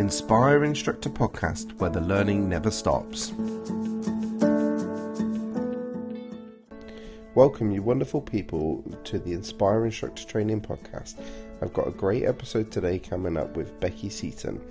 Inspire Instructor podcast, where the learning never stops. Welcome, you wonderful people, to the Inspire Instructor Training podcast. I've got a great episode today coming up with Becky Seaton.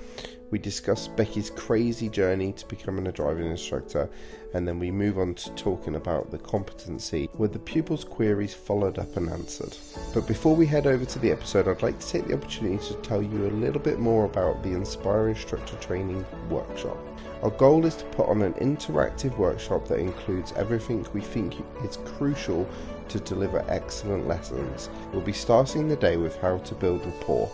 We discuss Becky's crazy journey to becoming a driving instructor, and then we move on to talking about the competency with the pupils' queries followed up and answered. But before we head over to the episode, I'd like to take the opportunity to tell you a little bit more about the Inspire Instructor Training workshop. Our goal is to put on an interactive workshop that includes everything we think is crucial to deliver excellent lessons. We'll be starting the day with how to build rapport,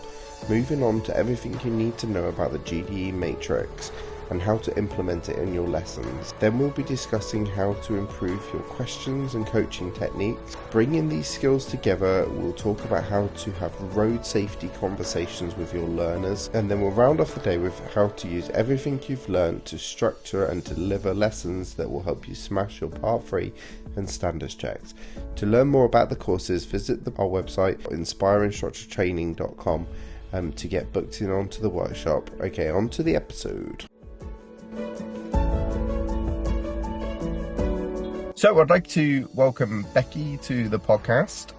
moving on to everything you need to know about the GDE matrix and how to implement it in your lessons. Then we'll be discussing how to improve your questions and coaching techniques. Bringing these skills together, we'll talk about how to have road safety conversations with your learners, and then we'll round off the day with how to use everything you've learned to structure and deliver lessons that will help you smash your Part 3 and standards checks. To learn more about the courses, visit our website, inspireinstructortraining.com, to get booked in onto the workshop. Okay, on to the episode. So I'd like to welcome Becky to the podcast.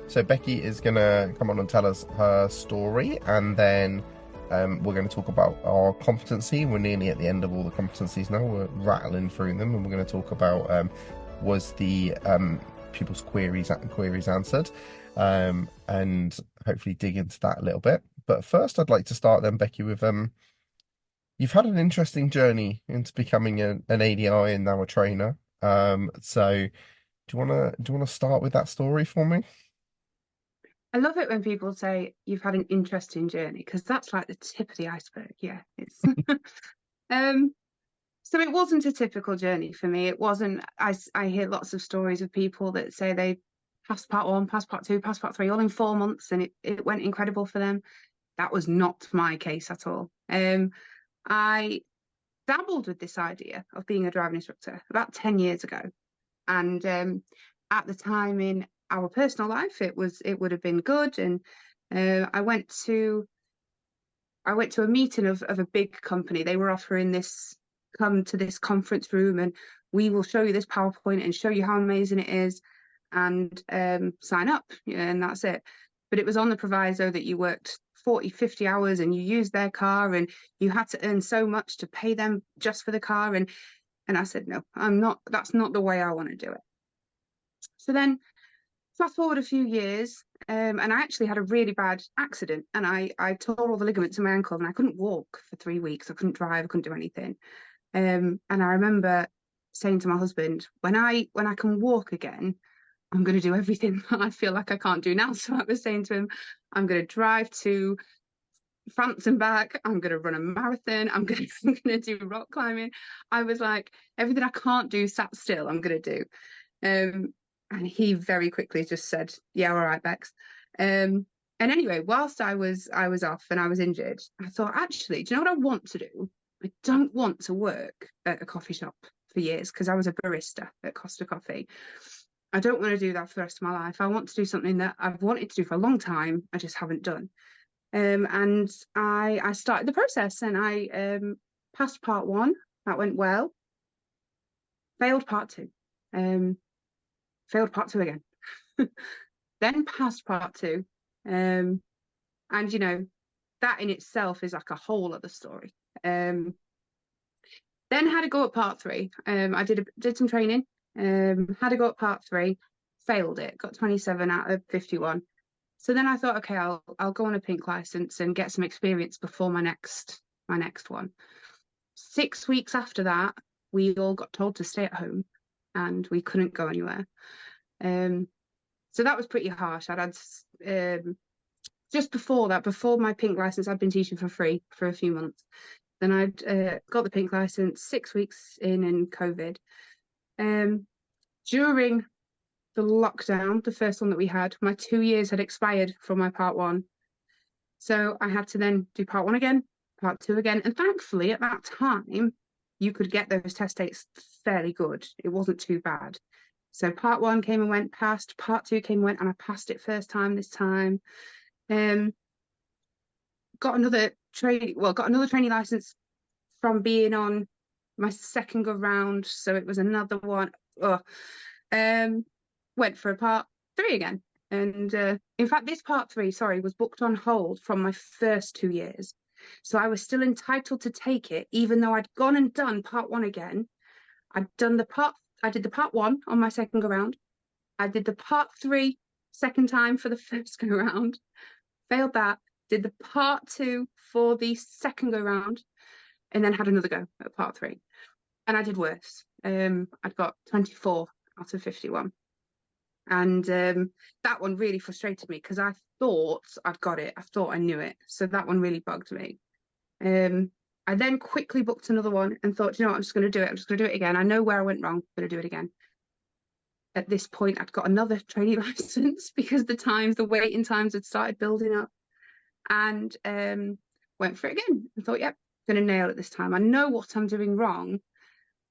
So Becky is going to come on and tell us her story, and then we're going to talk about our competency. We're nearly at the end of all the competencies now. We're rattling through them, and we're going to talk about was the pupils' queries answered, and hopefully dig into that a little bit. But first, I'd like to start then, Becky, with you've had an interesting journey into becoming an ADI and now a trainer. So do you wanna start with that story for me? I love it when people say you've had an interesting journey, because that's like the tip of the iceberg. Yeah, it's so it wasn't a typical journey for me. It wasn't. I hear lots of stories of people that say they passed part 1, passed part 2, passed part 3 all in 4 months, and it went incredible for them. That was not my case at all. I dabbled with this idea of being a driving instructor about 10 years ago, and at the time in our personal life it would have been good, and I went to a meeting of a big company. They were offering this, come to this conference room and we will show you this PowerPoint and show you how amazing it is, and sign up, and that's it. But it was on the proviso that you worked 40, 50 hours and you used their car and you had to earn so much to pay them just for the car. And I said, no, that's not the way I want to do it. So then fast forward a few years, and I actually had a really bad accident, and I tore all the ligaments in my ankle, and I couldn't walk for 3 weeks. I couldn't drive, I couldn't do anything. And I remember saying to my husband, when I can walk again, I'm going to do everything that I feel like I can't do now. So I was saying to him, I'm going to drive to France and back. I'm going to run a marathon. I'm going to do rock climbing. I was like, everything I can't do sat still, I'm going to do. And he very quickly just said, yeah, all right, Bex. And anyway, whilst I was off and I was injured, I thought, actually, do you know what I want to do? I don't want to work at a coffee shop for years, because I was a barista at Costa Coffee. I don't want to do that for the rest of my life. I want to do something that I've wanted to do for a long time, I just haven't done. And I started the process, and I passed part 1. That went well. Failed part 2. Failed part 2 again. Then passed part 2. And that in itself is like a whole other story. Then had to go at part 3. I did some training. Had to go at part 3, failed it, got 27 out of 51. So then I thought, okay, I'll go on a pink license and get some experience before my next one. 6 weeks after that, we all got told to stay at home, and we couldn't go anywhere. So that was pretty harsh. I'd had just before that, before my pink license, I'd been teaching for free for a few months. Then I'd got the pink license 6 weeks in COVID. During the lockdown, the first one that we had, my 2 years had expired from my part 1. So I had to then do part 1 again, part 2 again. And thankfully at that time, you could get those test dates fairly good. It wasn't too bad. So part 1 came and went, passed, part 2 came and went, and I passed it first time this time. Got another got another training license from being on my second go round, so it was another one. Oh, went for a part 3 again, and in fact, this part 3, sorry, was booked on hold from my first 2 years, so I was still entitled to take it, even though I'd gone and done part 1 again. I did the part 1 on my second go round. I did the part 3 second time for the first go round, failed that. Did the part 2 for the second go round, and then had another go at part 3. And I did worse. I'd got 24 out of 51. And that one really frustrated me because I thought I'd got it. I thought I knew it. So that one really bugged me. I then quickly booked another one and thought, you know what, I'm just going to do it. I'm just going to do it again. I know where I went wrong. I'm going to do it again. At this point, I'd got another training license because the waiting times had started building up. And went for it again. I thought, yep, going to nail it this time. I know what I'm doing wrong.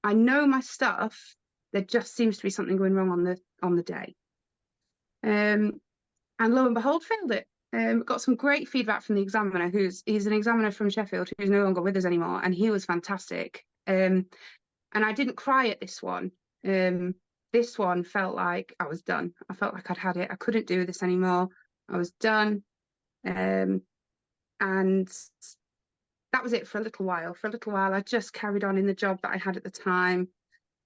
I know my stuff. There just seems to be something going wrong on the day. And lo and behold, failed it. Got some great feedback from the examiner, he's an examiner from Sheffield who's no longer with us anymore, and he was fantastic. And I didn't cry at this one. This one felt like I was done. I felt like I'd had it. I couldn't do this anymore. I was done. And that was it for a little while. For a little while, I just carried on in the job that I had at the time.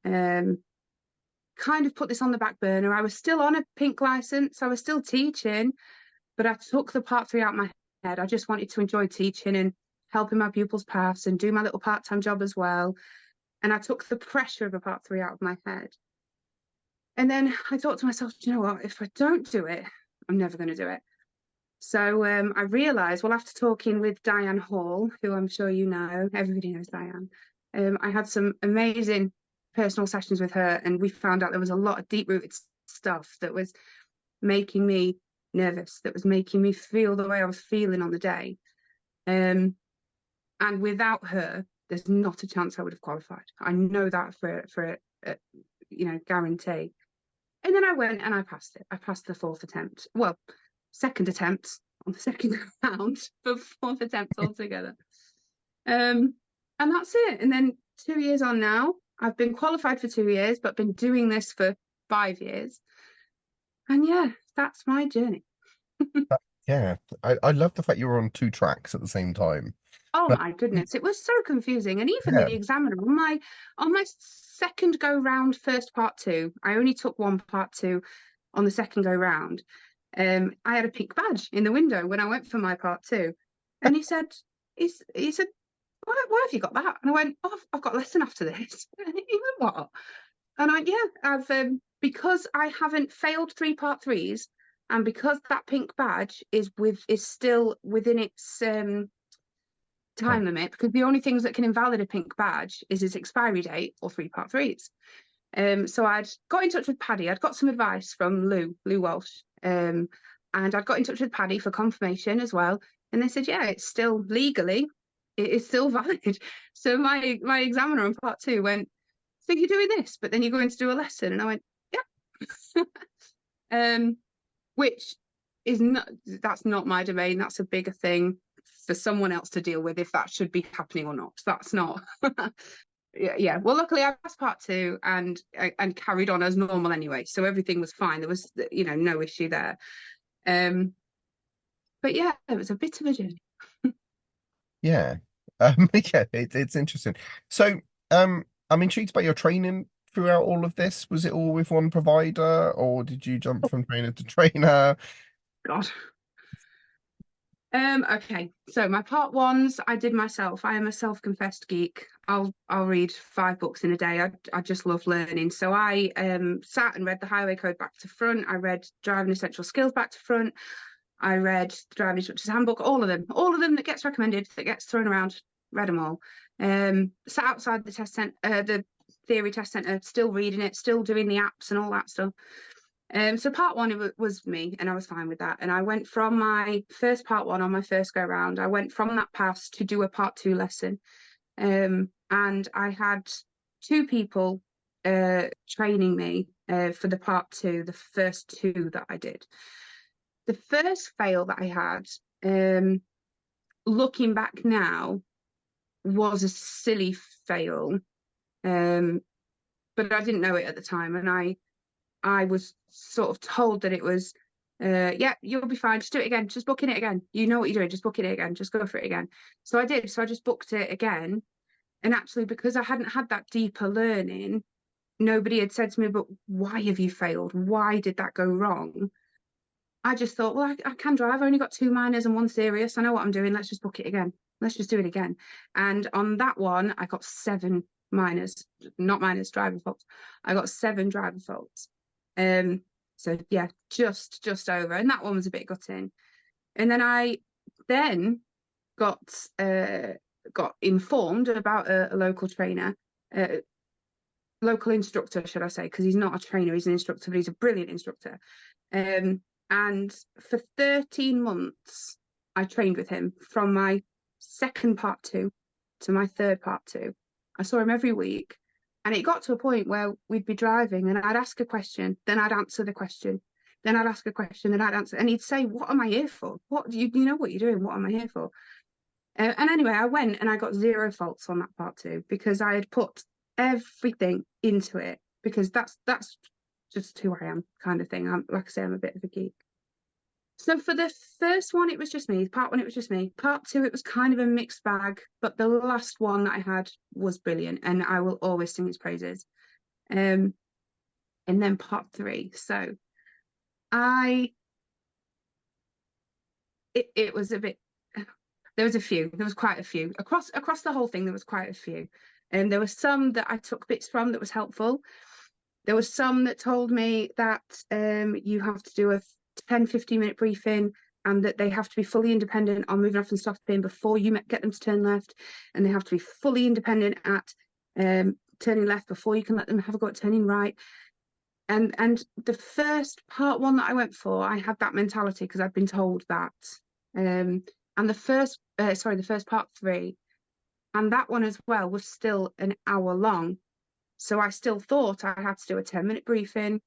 Kind of put this on the back burner. I was still on a pink license. I was still teaching, but I took the part 3 out of my head. I just wanted to enjoy teaching and helping my pupils pass and do my little part-time job as well. And I took the pressure of a part 3 out of my head. And then I thought to myself, you know what, if I don't do it, I'm never going to do it. So I realised, well, after talking with Diane Hall, who I'm sure you know, everybody knows Diane, I had some amazing personal sessions with her, and we found out there was a lot of deep-rooted stuff that was making me nervous, that was making me feel the way I was feeling on the day. And without her, there's not a chance I would have qualified. I know that for guarantee. And then I went and I passed it. I passed the 4th attempt. Well, second attempt on the second round, but 4th attempt altogether. And that's it. And then 2 years on now, I've been qualified for 2 years, but been doing this for 5 years. And yeah, that's my journey. Yeah, I love the fact you were on 2 tracks at the same time. Oh my goodness, it was so confusing. And even Yeah. the examiner on my second go round, first part 2, I only took one part 2 on the second go round. I had a pink badge in the window when I went for my part 2, and he said, why have you got that? And I went, oh, I've got a lesson after this. And he went, what? And I went, yeah, I've because I haven't failed 3 part 3s, and because that pink badge is still within its time limit, because the only things that can invalid a pink badge is its expiry date or 3 part 3s. So I'd got in touch with Paddy. I'd got some advice from Lou Walsh, and I'd got in touch with Paddy for confirmation as well. And they said, yeah, it's still legally, it is still valid. So my examiner on part 2 went, so you're doing this, but then you're going to do a lesson. And I went, yeah. Which is that's not my domain. That's a bigger thing for someone else to deal with, if that should be happening or not. That's not. Yeah. Well, luckily I passed part 2 and carried on as normal anyway. So everything was fine. There was, no issue there. But yeah, it was a bit of a journey. Yeah. Yeah, it's interesting. So, I'm intrigued by your training throughout all of this. Was it all with one provider, or did you jump from trainer to trainer? God. Okay, so my part 1s I did myself. I am a self-confessed geek. I'll read 5 books in a day. I just love learning. So I sat and read the highway code back to front. I read driving essential skills back to front. I read the driving instructor's handbook, all of them that gets recommended, that gets thrown around, read them all. Sat outside the test center, the theory test center, still reading it, still doing the apps and all that stuff. So part 1, it was me, and I was fine with that. And I went from my first part 1 on my first go round, I went from that pass to do a part 2 lesson. And I had 2 people training me for the part 2, the first 2 that I did. The first fail that I had, looking back now, was a silly fail. But I didn't know it at the time, and I was sort of told that it was, yeah, you'll be fine. Just do it again. Just book in it again. You know what you're doing. Just book in it again. Just go for it again. So I did. So I just booked it again. And actually, because I hadn't had that deeper learning, nobody had said to me, but why have you failed? Why did that go wrong? I just thought, well, I can drive. I only got 2 minors and 1 serious. I know what I'm doing. Let's just book it again. Let's just do it again. And on that one, I got 7 minors, not minors, driver faults. I got 7 driver faults. So yeah, just over. And that one was a bit gutting. And then I then got informed about a local trainer, local instructor, should I say, because he's not a trainer, he's an instructor, but he's a brilliant instructor. And for 13 months, I trained with him from my second part 2 to my third part 2. I saw him every week. And it got to a point where we'd be driving and I'd ask a question, then I'd answer the question. Then I'd ask a question and I'd answer. And he'd say, what am I here for? What do you know what you're doing? What am I here for? And anyway, I went and I got 0 faults on that part 2 because I had put everything into it, because that's just who I am, kind of thing. Like I say, I'm a bit of a geek. So for the first one, it was just me. Part 1, it was just me. Part 2, it was kind of a mixed bag, but the last one that I had was brilliant, and I will always sing his praises. And then part 3. So it was a bit. There was a few. There was quite a few across the whole thing. There was quite a few, and there were some that I took bits from that was helpful. There was some that told me that you have to do a 10-15 minute briefing, and that they have to be fully independent on moving off and stopping before you get them to turn left, and they have to be fully independent at turning left before you can let them have a go at turning right. And the first part 1 that I went for, I had that mentality because I'd been told that. And the first part 3, and that one as well was still an hour long. So I still thought I had to do a 10-minute briefing,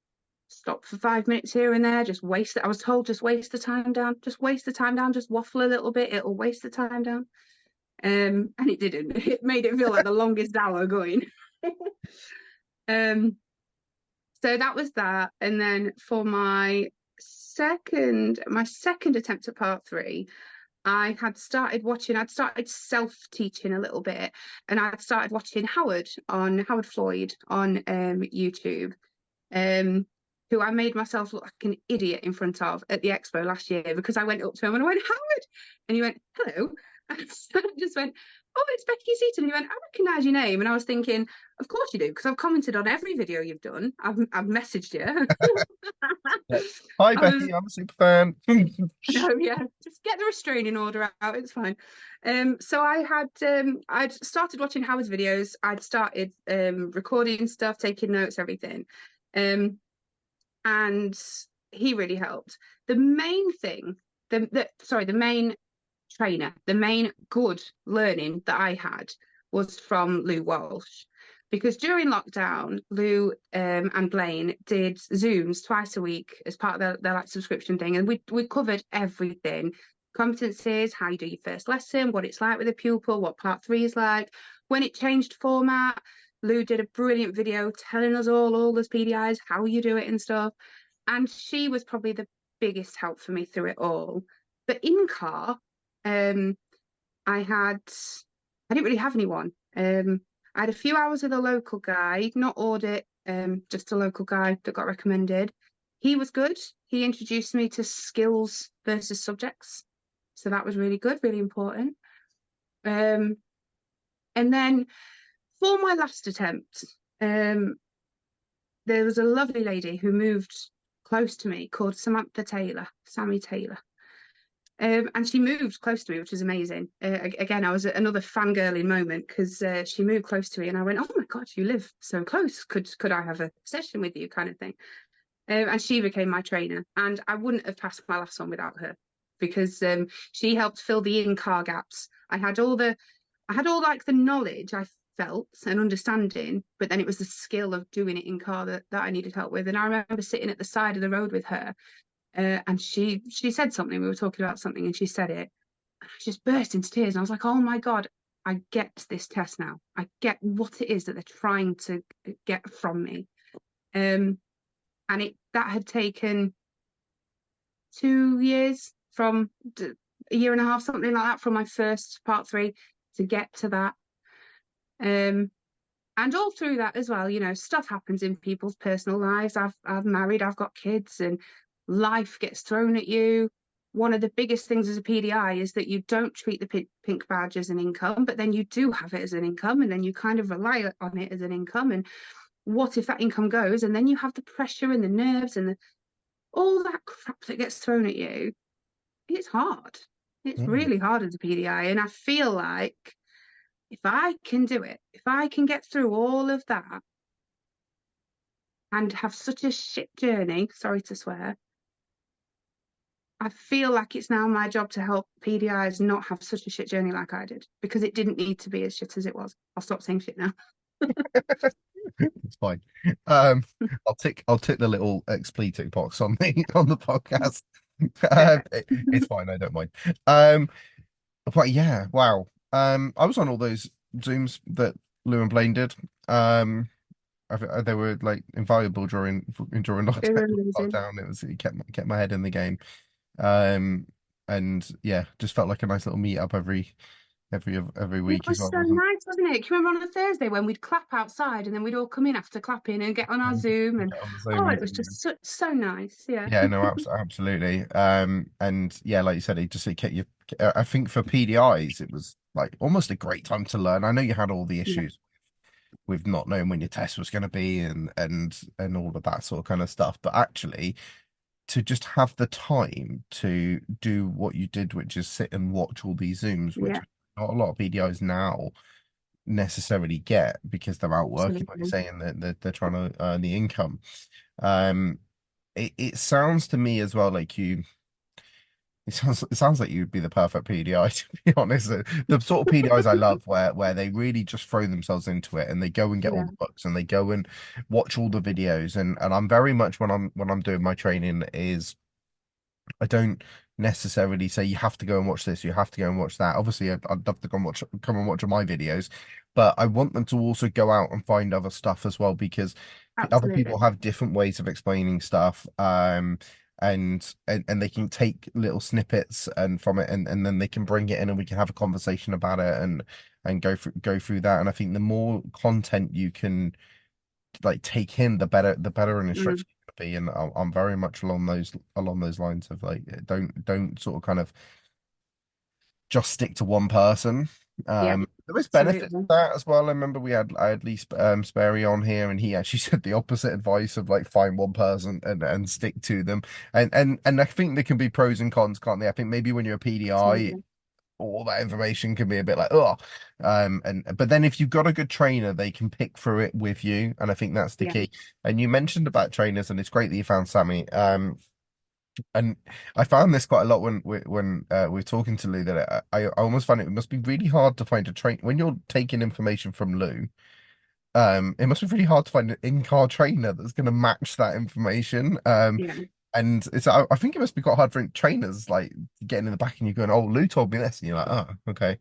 stop for 5 minutes here and there, just waste it. I was told, just waste the time down, just waffle a little bit, it'll waste the time down. And it didn't. It made it feel like the longest hour going. So that was that. And then for my second attempt at part 3, I'd started self-teaching a little bit, and I'd started watching Howard Floyd on YouTube, who I made myself look like an idiot in front of at the expo last year, because I went up to him and I went, Howard, and he went, hello. And I just went, oh, it's Becky Seaton. And he went, I recognise your name. And I was thinking, of course you do, because I've commented on every video you've done. I've messaged you. Hi, Becky, I'm a super fan. No, yeah, just get the restraining order out. It's fine. So I'd started watching Howard's videos. I'd started recording stuff, taking notes, everything. And he really helped. The main thing, the main trainer, the main good learning that I had was from Lou Walsh, because during lockdown, Lou and Blaine did Zooms twice a week as part of their like subscription thing, and we covered everything: competencies, how you do your first lesson, what it's like with a pupil, what part 3 is like. When it changed format, Lou did a brilliant video telling us all those PDIs, how you do it and stuff, and she was probably the biggest help for me through it all. But in car, I didn't really have anyone. I had a few hours with a local guy, not audit, just a local guy that got recommended. He was good. He introduced me to skills versus subjects. So that was really good, really important. And then for my last attempt, there was a lovely lady who moved close to me called Sammy Taylor. And she moved close to me, which was amazing. Again, I was at another fangirling moment, because she moved close to me and I went, oh my God, you live so close. Could I have a session with you, kind of thing? And she became my trainer, and I wouldn't have passed my last one without her, because she helped fill the in-car gaps. I had all like the knowledge I felt and understanding, but then it was the skill of doing it in car that I needed help with. And I remember sitting at the side of the road with her, and she said something. We were talking about something, and she said it, I just burst into tears. And I was like, oh my God, I get this test now. I get what it is that they're trying to get from me. And that had taken 2 years from a year and a half, something like that, from my first part 3 to get to that. And all through that as well, stuff happens in people's personal lives. I've married, I've got kids, and life gets thrown at you. One of the biggest things as a PDI is that you don't treat the pink badge as an income, but then you do have it as an income, and then you kind of rely on it as an income. And what if that income goes? And then you have the pressure and the nerves and all that crap that gets thrown at you. It's hard. It's Mm. really hard as a PDI. And I feel like if I can do it, if I can get through all of that and have such a shit journey, sorry to swear, I feel like it's now my job to help PDIs not have such a shit journey like I did, because it didn't need to be as shit as it was. I'll stop saying shit now. It's fine. I'll tick the little expletive box on the podcast. Perfect. It's fine. I don't mind. But yeah, wow. I was on all those Zooms that Lou and Blaine did. They were like invaluable during They lockdown. were amazing. It kept my head in the game. Um, and yeah, just felt like a nice little meet up every It week as was well, so wasn't nice, wasn't it? Can you remember on a Thursday when we'd clap outside and then we'd all come in after clapping and get on our it? Zoom? And Get on the Zoom oh, and it was do just so nice. Yeah. Yeah, no, absolutely. And yeah, like you said, it kept you. I think for PDIs, it was like almost a great time to learn. I know you had all the Yeah. issues with not knowing when your test was going to be and all of that sort of kind of stuff, but actually to just have the time to do what you did, which is sit and watch all these Zooms, which Yeah. not a lot of PDIs now necessarily get because they're out working, like you're Absolutely. saying, that they're trying to earn the income. Um, it sounds to me as well like it sounds like you'd be the perfect PDI, to be honest. The sort of PDIs I love where they really just throw themselves into it and they go and get all Yeah. the books and they go and watch all the videos and I'm very much when I'm doing my training is I don't necessarily say you have to go and watch this, you have to go and watch that. Obviously, I'd love to come and watch my videos, but I want them to also go out and find other stuff as well because other people Absolutely. have different ways of explaining stuff. And they can take little snippets and from it and then they can bring it in and we can have a conversation about it and go through that. And I think the more content you can like take in, the better an Mm. instruction to be. And I'm very much along those lines of like don't sort of kind of just stick to one person. Yeah. There is benefits to Absolutely. that as well. I had Lee Sperry on here, and he actually said the opposite advice of like find one person and stick to them. And I think there can be pros and cons, can't they? I think maybe when you're a PDI, Absolutely. all that information can be a bit like, oh, and but then if you've got a good trainer, they can pick through it with you, and I think that's the Yeah. key. And you mentioned about trainers, and it's great that you found Sammy. And I found this quite a lot when we were talking to Lou that I almost find it must be really hard to find a train when you're taking information from Lou. It must be really hard to find an in-car trainer that's going to match that information. Yeah. And I think it must be quite hard for trainers, like getting in the back and you're going, "Oh, Lou told me this," and you're like, "Oh, okay."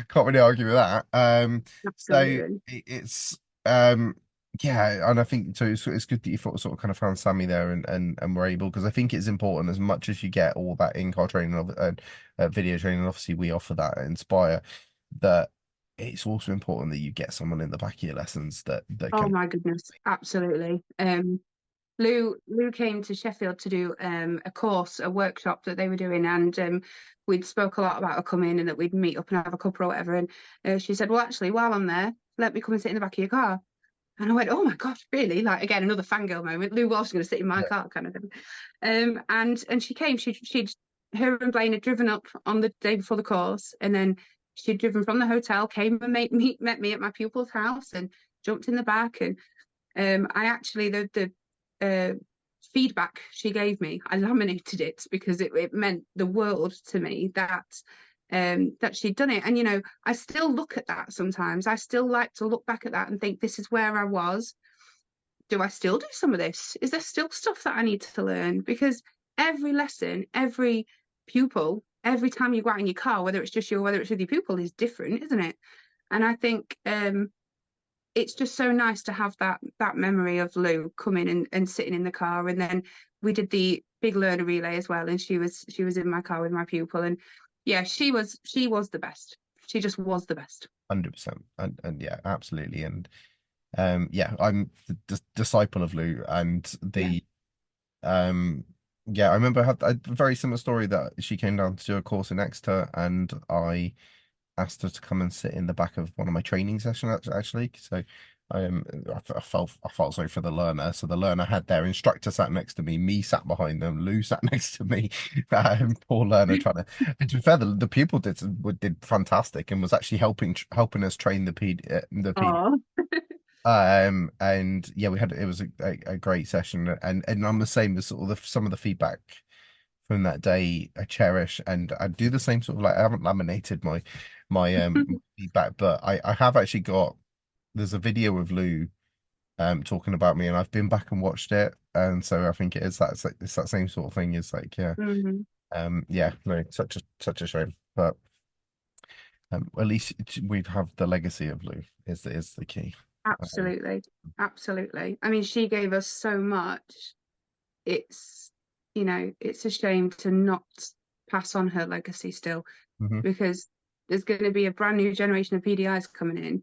Can't really argue with that. So Absolutely. it's um, yeah, and I think so. It's good that you sort of kind of found Sammy there and were able because I think it's important as much as you get all that in-car training and video training. Obviously, we offer that at Inspire. That it's also important that you get someone in the back of your lessons that Oh can. my goodness. Absolutely. Lou came to Sheffield to do a course, a workshop that they were doing, and we'd spoke a lot about her coming and that we'd meet up and have a cuppa or whatever. And she said, "Well, actually, while I'm there, let me come and sit in the back of your car." And I went, "Oh my gosh, really?" Like again, another fangirl moment. Lou Walsh going to sit in my Yeah. car, kind of thing. And she came. She'd her and Blaine had driven up on the day before the course, and then she'd driven from the hotel, came and met me at my pupil's house, and jumped in the back. And I actually the feedback she gave me, I laminated it because it meant the world to me that she'd done it. And I still look at that sometimes. I still like to look back at that and think this is where I was. Do I still do some of this? Is there still stuff that I need to learn? Because every lesson, every pupil every time you go out in your car, whether it's just you or whether it's with your pupil, is different, isn't it? And I think it's just so nice to have that memory of Lou coming and sitting in the car. And then we did the big learner relay as well, and she was in my car with my pupil, and yeah, she was the best. She just was the best. 100%. And yeah, absolutely. And yeah, I'm the disciple of Lou, and Yeah. the um yeah, I remember I had a very similar story that she came down to do a course in Exeter, and I asked her to come and sit in the back of one of my training sessions actually. So I felt sorry for the learner. So the learner had their instructor sat next to me sat behind them, Lou sat next to me. Poor learner trying to. And to be fair, the pupil did fantastic and was actually helping us train the PD. Oh. And yeah, it was a great session, and I'm the same as sort of some of the feedback from that day I cherish, and I do the same sort of like I haven't laminated my feedback, but I have actually got there's a video of Lou talking about me, and I've been back and watched it, and so I think it's that same sort of thing. It's like Mhm. yeah, no, such a shame, but at least we have the legacy of Lou is the key. Um, Absolutely. Absolutely. I mean, she gave us so much. It's, it's a shame to not pass on her legacy still, mhm. because there's going to be a brand new generation of PDIs coming in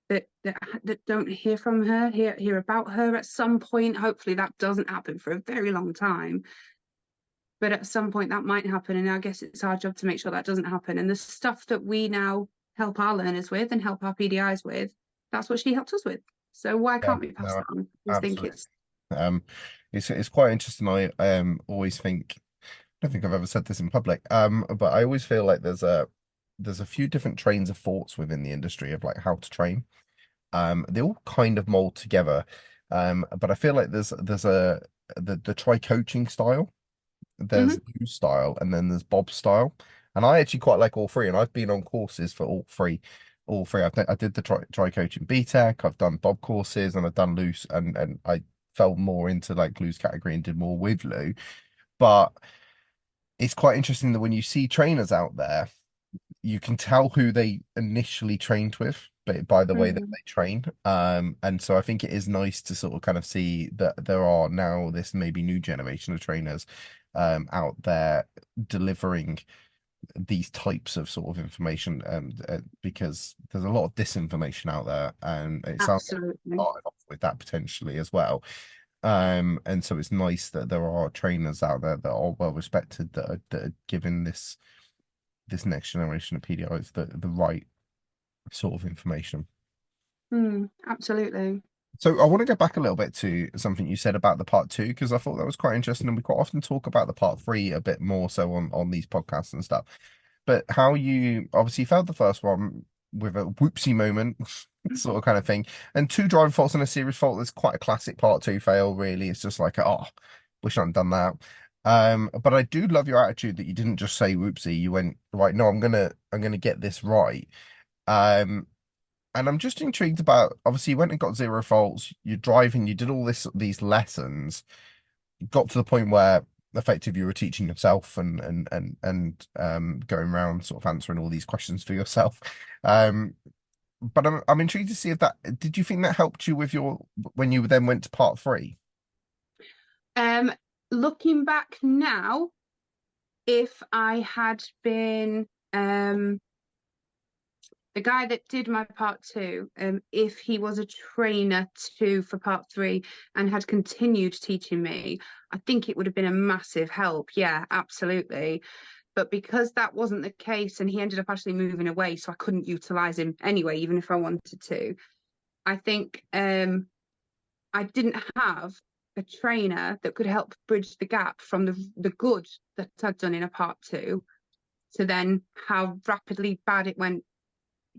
that don't hear from her, hear about her at some point. Hopefully that doesn't happen for a very long time. But at some point that might happen. And I guess it's our job to make sure that doesn't happen. And the stuff that we now help our learners with and help our PDIs with, that's what she helped us with. So why Yeah, can't we pass no, that on? I just think absolutely. it's Um, it's quite interesting. I always think I don't think I've ever said this in public. But I always feel like there's a few different trains of thoughts within the industry of like how to train. They all kind of mold together. But I feel like there's the try coaching style, there's mhm, Lou's style, and then there's Bob's style. And I actually quite like all three, and I've been on courses for all three. All three. I did the try coaching BTEC, I've done Bob courses, and I've done Lou's, and I fell more into like Lou's category and did more with Lou. But it's quite interesting that when you see trainers out there, you can tell who they initially trained with, but by the way that mhm. they train. And so I think it is nice to sort of kind of see that there are now this maybe new generation of trainers out there delivering these types of sort of information, because there's a lot of disinformation out there, and it sounds like we Absolutely. started off with that potentially as well. And so it's nice that there are trainers out there that are well respected that are giving this next generation of PDIs the right sort of information. Absolutely. So I want to go back a little bit to something you said about the part two, because I thought that was quite interesting, and we quite often talk about the part three a bit more so on these podcasts and stuff. But how you obviously failed the first one with a whoopsie moment, sort of kind of thing, and two driver faults and a serious fault is quite a classic part two fail, really. It's just like, oh, wish I hadn't done that. But I do love your attitude that you didn't just say whoopsie, you went, right, no, I'm gonna get this right. Um, and I'm just intrigued about obviously you went and got zero faults, you're driving, you did all these lessons, got to the point where effectively you were teaching yourself and going around sort of answering all these questions for yourself. Um, but I'm intrigued to see if that did you think that helped you with your when you then went to part three? Um, Looking back now, if I had been the guy that did my part two, if he was a trainer too for part three and had continued teaching me, I think it would have been a massive help. Yeah, absolutely. But because that wasn't the case and he ended up actually moving away, so I couldn't utilize him anyway, even if I wanted to, I think I didn't have a trainer that could help bridge the gap from the good that I'd done in a part two to then how rapidly bad it went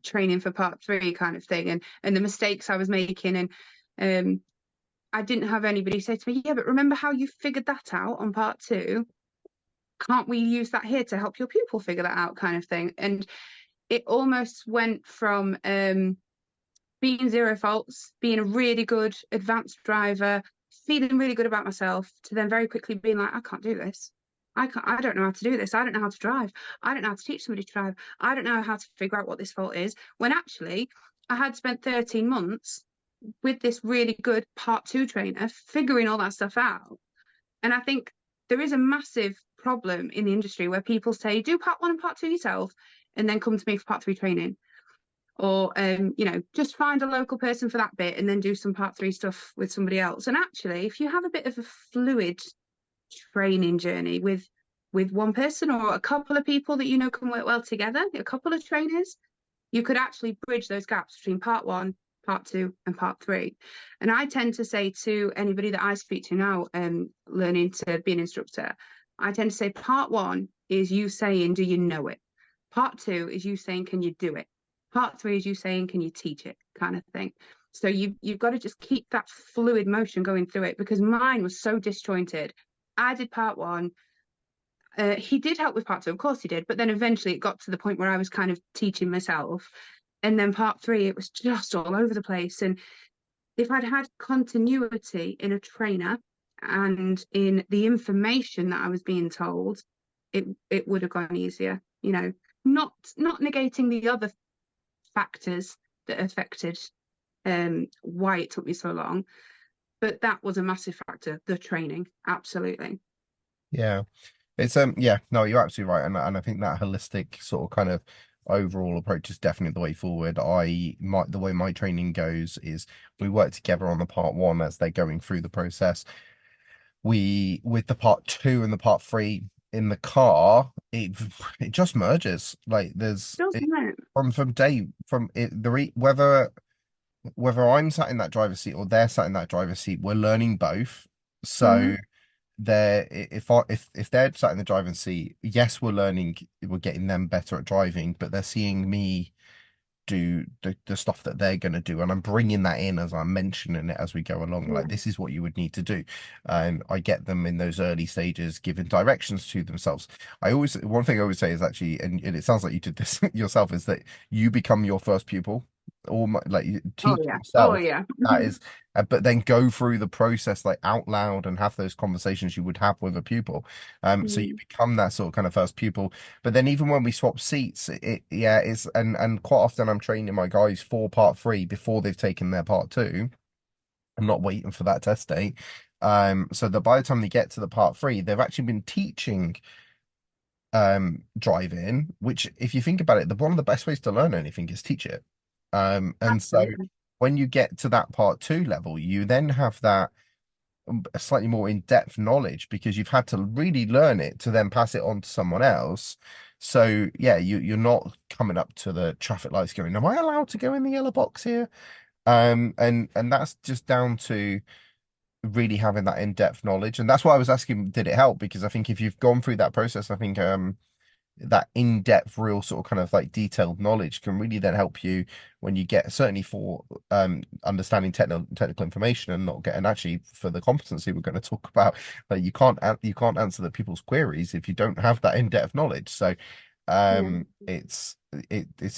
training for part three kind of thing, and the mistakes I was making. And I didn't have anybody say to me, yeah, but remember how you figured that out on part two? Can't we use that here to help your pupil figure that out kind of thing? And it almost went from being zero faults, being a really good advanced driver, feeling really good about myself, to then very quickly being like, I can't do this. I don't know how to do this. I don't know how to drive. I don't know how to teach somebody to drive. I don't know how to figure out what this fault is. When actually, I had spent 13 months with this really good part two trainer figuring all that stuff out. And I think there is a massive problem in the industry where people say, do part one and part two yourself, and then come to me for part three training. Or, just find a local person for that bit and then do some part three stuff with somebody else. And actually, if you have a bit of a fluid training journey with one person or a couple of people that you know can work well together, a couple of trainers, you could actually bridge those gaps between part one, part two, and part three. And I tend to say to anybody that I speak to now, learning to be an instructor, I tend to say part one is you saying, do you know it? Part two is you saying, can you do it? Part three is you saying, can you teach it? Kind of thing. So you've got to just keep that fluid motion going through it, because mine was so disjointed. I did part one. He did help with part two, of course he did, but then eventually it got to the point where I was kind of teaching myself. And then part three, it was just all over the place. And if I'd had continuity in a trainer and in the information that I was being told, it would have gone easier. Not negating the other factors that affected why it took me so long, but that was a massive factor, the training, absolutely. Yeah. It's yeah, no, you're absolutely right. And I think that holistic sort of kind of overall approach is definitely the way forward. The way my training goes is we work together on the part one as they're going through the process. We with the part two and the part three in the car, it just merges. Like there's Doesn't it, it? from day from it the re, whether I'm sat in that driver's seat or they're sat in that driver's seat, we're learning both. Mm-hmm. So they're if they're sat in the driving seat, yes, we're getting them better at driving, but they're seeing me do the stuff that they're going to do, and I'm bringing that in as I'm mentioning it as we go along, Yeah. like this is what you would need to do. And I get them in those early stages giving directions to themselves. I always One thing I always say is actually, and it sounds like you did this yourself, is that you become your first pupil, or like you Oh teach yeah. Oh yourself. yeah. That is, but then go through the process like out loud and have those conversations you would have with a pupil. So you Mm. become that sort of kind of first pupil. But then even when we swap seats, yeah, it's and quite often I'm training my guys for part three before they've taken their part two. I'm not waiting for that test date. So that by the time they get to the part three, they've actually been teaching driving, which if you think about it, one of the best ways to learn anything is teach it. And so Absolutely. when you get to that part two level, you then have that a slightly more in-depth knowledge because you've had to really learn it to then pass it on to someone else. So yeah, you're not coming up to the traffic lights going, "Am I allowed to go in the yellow box here?" And that's just down to really having that in-depth knowledge. And that's why I was asking, did it help? Because I think if you've gone through that process, I think that in-depth, real sort of kind of like detailed knowledge can really then help you when you get certainly for understanding technical information and not getting actually for the competency we're going to talk about. Like you can't answer the people's queries if you don't have that in-depth knowledge. So Yeah. it's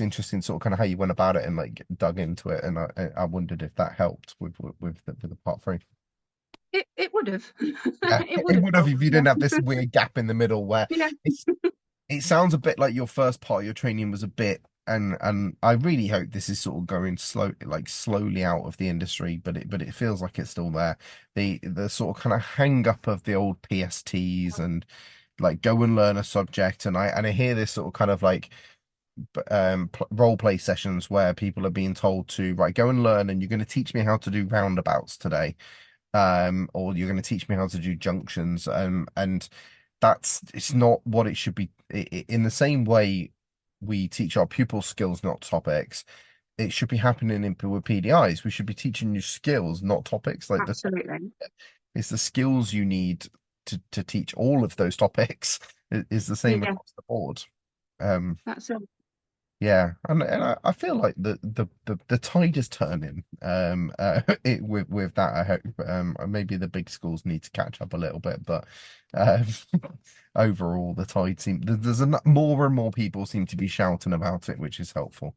interesting sort of kind of how you went about it and like dug into it, and I wondered if that helped with the part three. It would have. Yeah, It would it have would have done. if you Yeah. didn't have this weird gap in the middle where Yeah. it's it sounds a bit like your first part of your training was a bit, and I really hope this is sort of going slowly out of the industry, but it feels like it's still there. The sort of kind of hang up of the old PSTs and like go and learn a subject, and I hear this sort of kind of like role play sessions where people are being told to right go and learn, and you're going to teach me how to do roundabouts today, or you're going to teach me how to do junctions, and it's not what it should be. In the same way we teach our pupils skills, not topics, it should be happening with PDIs. We should be teaching you skills, not topics. Like Absolutely. it's the skills you need to teach all of those topics is the same Yeah. across the board. Um, That's it. yeah, and I feel like the tide is turning. With that, I hope maybe the big schools need to catch up a little bit, but um, overall, the tide there's more and more people seem to be shouting about it, which is helpful.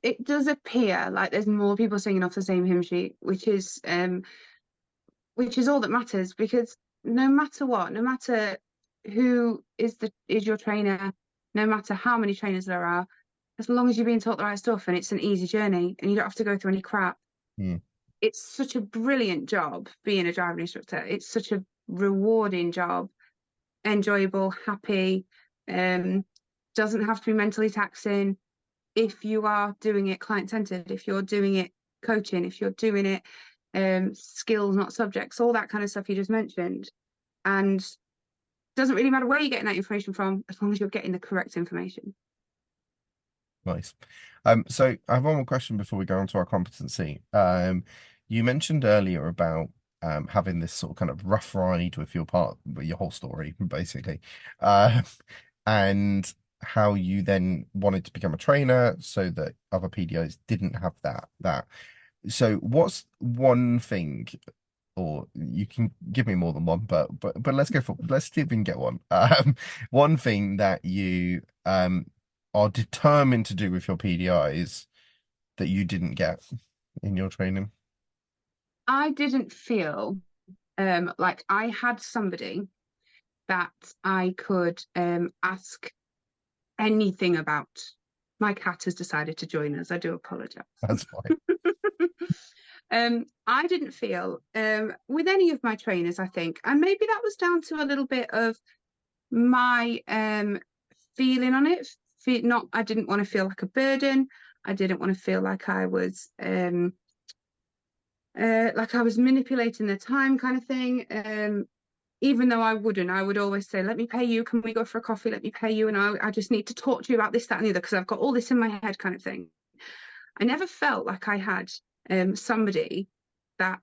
It does appear like there's more people singing off the same hymn sheet, which is all that matters, because no matter what, no matter who is your trainer, no matter how many trainers there are, as long as you're being taught the right stuff and it's an easy journey and you don't have to go through any crap. Mm. It's such a brilliant job being a driving instructor. It's such a rewarding job, enjoyable, happy, um, doesn't have to be mentally taxing if you are doing it client centered, if you're doing it coaching, if you're doing it skills, not subjects, all that kind of stuff you just mentioned. And doesn't really matter where you're getting that information from, as long as you're getting the correct information. Nice. So I have one more question before we go on to our competency. You mentioned earlier about having this sort of kind of rough ride with with your whole story, basically, uh, and how you then wanted to become a trainer so that other PDIs didn't have that. So what's one thing, or you can give me more than one, but let's see if we can get one. One thing that you are determined to do with your PDIs that you didn't get in your training. I didn't feel like I had somebody that I could ask anything about. My cat has decided to join us. I do apologize. That's fine. I didn't feel with any of my trainers, I think, and maybe that was down to a little bit of my feeling on it. Not, I didn't want to feel like a burden. I didn't want to feel like I was manipulating the time, kind of thing. Even though I would always say, let me pay you. Can we go for a coffee? Let me pay you. And I just need to talk to you about this, that, and the other, because I've got all this in my head, kind of thing. I never felt like I had somebody that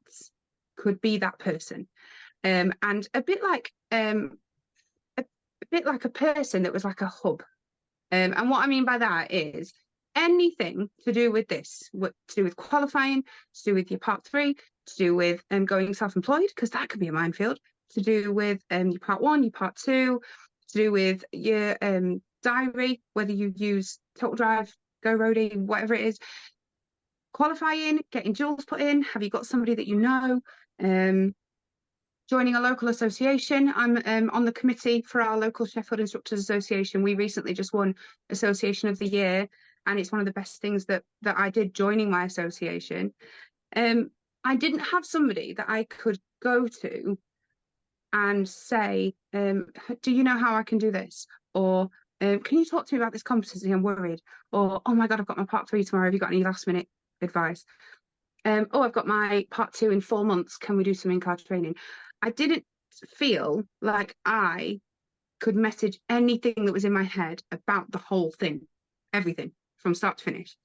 could be that person. And a bit like a person that was like a hub. And what I mean by that is anything to do with this, what to do with qualifying, to do with your part three, to do with going self-employed, because that could be a minefield, to do with your part one, your part two, to do with your diary, whether you use Total Drive, Go Roadie, whatever it is, qualifying, getting jewels put in, have you got somebody that you know? Joining a local association. I'm on the committee for our local Sheffield Instructors Association. We recently just won Association of the Year, and it's one of the best things that I did joining my association. I didn't have somebody that I could go to and say, do you know how I can do this? Or can you talk to me about this competency? I'm worried. Or, oh my God, I've got my part three tomorrow. Have you got any last minute advice? Oh, I've got my part two in 4 months. Can we do some in-car training? I didn't feel like I could message anything that was in my head about the whole thing, everything from start to finish.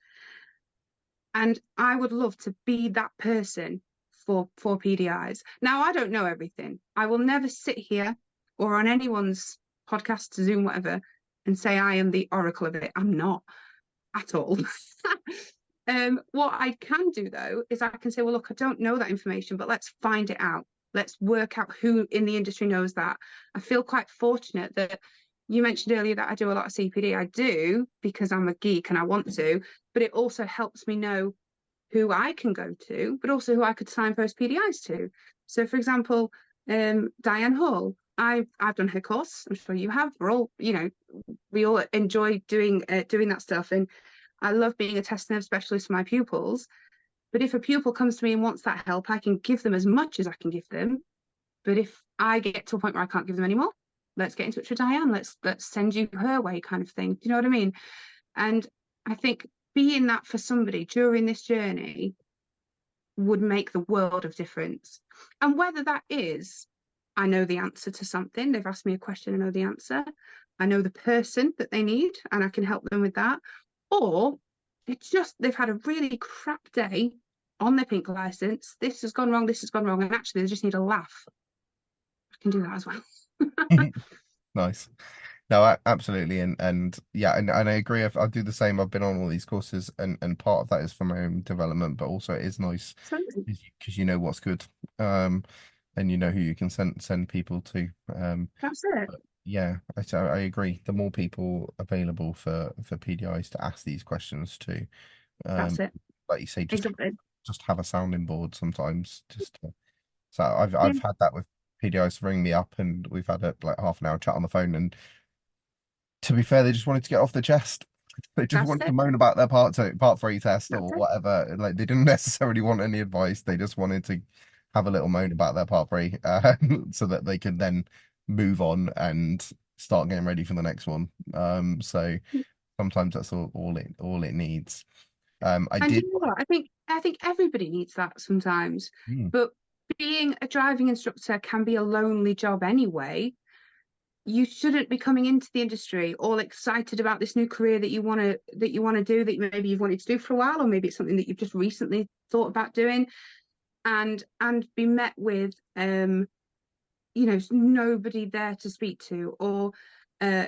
And I would love to be that person for PDIs. Now, I don't know everything. I will never sit here or on anyone's podcast, Zoom, whatever, and say I am the oracle of it. I'm not at all. What I can do though is I can say, well, look, I don't know that information, but let's find it out. Let's work out who in the industry knows that. I feel quite fortunate that you mentioned earlier that I do a lot of CPD. I do because I'm a geek and I want to, but it also helps me know who I can go to, but also who I could signpost PDIs to. So, for example, Diane Hall, I've done her course. I'm sure you have. We're all, we all enjoy doing that stuff, and I love being a test nerve specialist for my pupils. But if a pupil comes to me and wants that help, I can give them as much as I can give them. But if I get to a point where I can't give them anymore, let's get in touch with Diane. Let's send you her way, kind of thing. Do you know what I mean? And I think being that for somebody during this journey would make the world of difference. And whether that is, I know the answer to something, they've asked me a question, I know the answer, I know the person that they need, and I can help them with that. Or it's just they've had a really crap day on their pink license. This has gone wrong, and actually they just need a laugh. I can do that as well. Nice. No, absolutely, and yeah, and I agree. I do the same. I've been on all these courses, and part of that is for my own development, but also it is nice because you know what's good, and you know who you can send people to. That's it. Yeah, I agree. The more people available for PDIs to ask these questions to, That's it. like you say, Exactly. just have a sounding board sometimes. So Yeah. I've had that with PDIs to ring me up, and we've had a like half an hour chat on the phone. And to be fair, they just wanted to get off the chest. They just That's wanted to it. moan about their part three test That's or it. whatever. Like they didn't necessarily want any advice. They just wanted to have a little moan about their part three, so that they could then move on and start getting ready for the next one. So sometimes that's all it needs. I And did. you know what? I think everybody needs that sometimes. Hmm. But being a driving instructor can be a lonely job anyway. You shouldn't be coming into the industry all excited about this new career that you want to do, that maybe you've wanted to do for a while, or maybe it's something that you've just recently thought about doing, and be met with nobody there to speak to, or uh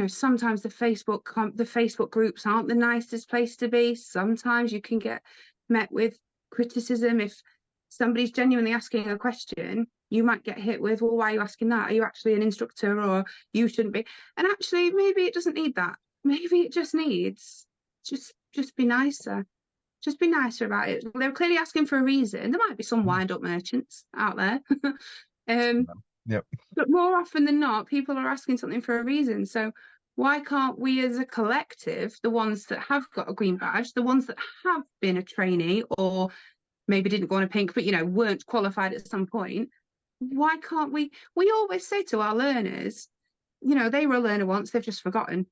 sometimes the Facebook groups aren't the nicest place to be. Sometimes you can get met with criticism. If somebody's genuinely asking a question, you might get hit with, well, why are you asking that? Are you actually an instructor, or you shouldn't be? And actually, maybe it doesn't need that. Maybe it just needs just be nicer. Just be nicer about it. They're clearly asking for a reason. There might be some wind-up merchants out there. um, Yep. but more often than not, people are asking something for a reason. So why can't we as a collective, the ones that have got a green badge, the ones that have been a trainee or maybe didn't go on a pink, but weren't qualified at some point, why can't we always say to our learners, they were a learner once, they've just forgotten.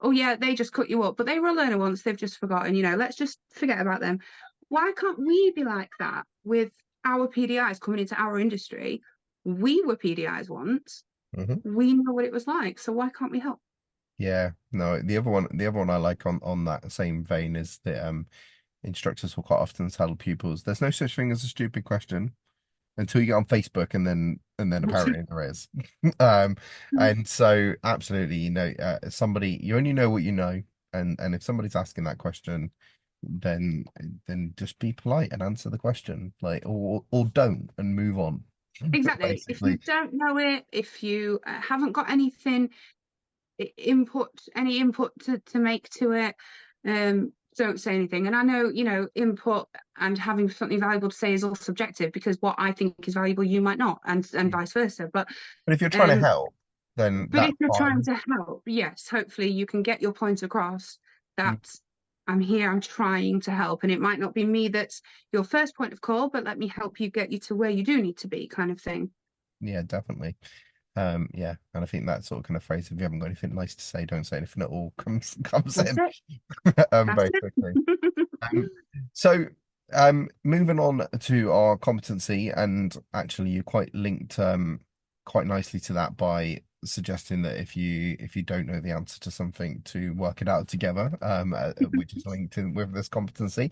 Oh yeah, they just cut you up, but they were a learner once, they've just forgotten, let's just forget about them. Why can't we be like that with our PDIs coming into our industry? We were PDIs once. Hmm. We know what it was like, so why can't we help? Yeah. No, the other one I like on that same vein is that instructors will quite often tell pupils there's no such thing as a stupid question until you get on Facebook, and then apparently there is. Um, and so absolutely, somebody you only know what you know, and if somebody's asking that question, then just be polite and answer the question, like or don't and move on. Exactly. If you Basically, don't know it, if you haven't got anything any input to make to it, don't say anything. And I know, input and having something valuable to say is all subjective, because what I think is valuable, you might not, and vice versa. But but if you're trying to um, help, then but if that's you're trying fine. to help, yes, hopefully you can get your point across that I'm here, I'm trying to help. And it might not be me that's your first point of call, but let me help you get you to where you do need to be, kind of thing. Yeah, definitely. Yeah, and I think that sort of kind of phrase, if you haven't got anything nice to say, don't say anything at all, comes That's in it. That's basically. it. So moving on to our competency, and actually you quite linked quite nicely to that by suggesting that if you don't know the answer to something, to work it out together, which is linked in with this competency.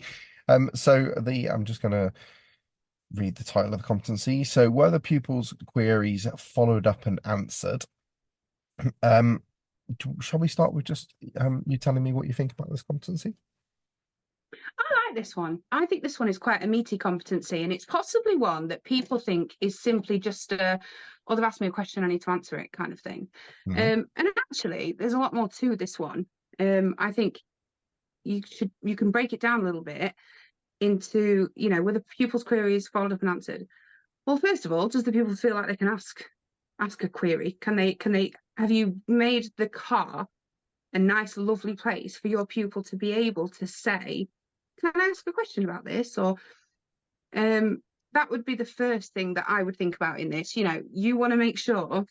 So I'm just gonna read the title of the competency. So were the pupils' queries followed up and answered? Um, shall we start with just you telling me what you think about this competency? I like this one. I think this one is quite a meaty competency, and it's possibly one that people think is simply just oh, they've asked me a question, I need to answer it, kind of thing. Hmm. And actually, there's a lot more to this one. I think you can break it down a little bit into, were the pupil's queries followed up and answered? Well, first of all, does the pupil feel like they can ask a query? Can they have you made the car a nice, lovely place for your pupil to be able to say, can I ask a question about this? Or um, that would be the first thing that I would think about in this. You want to make sure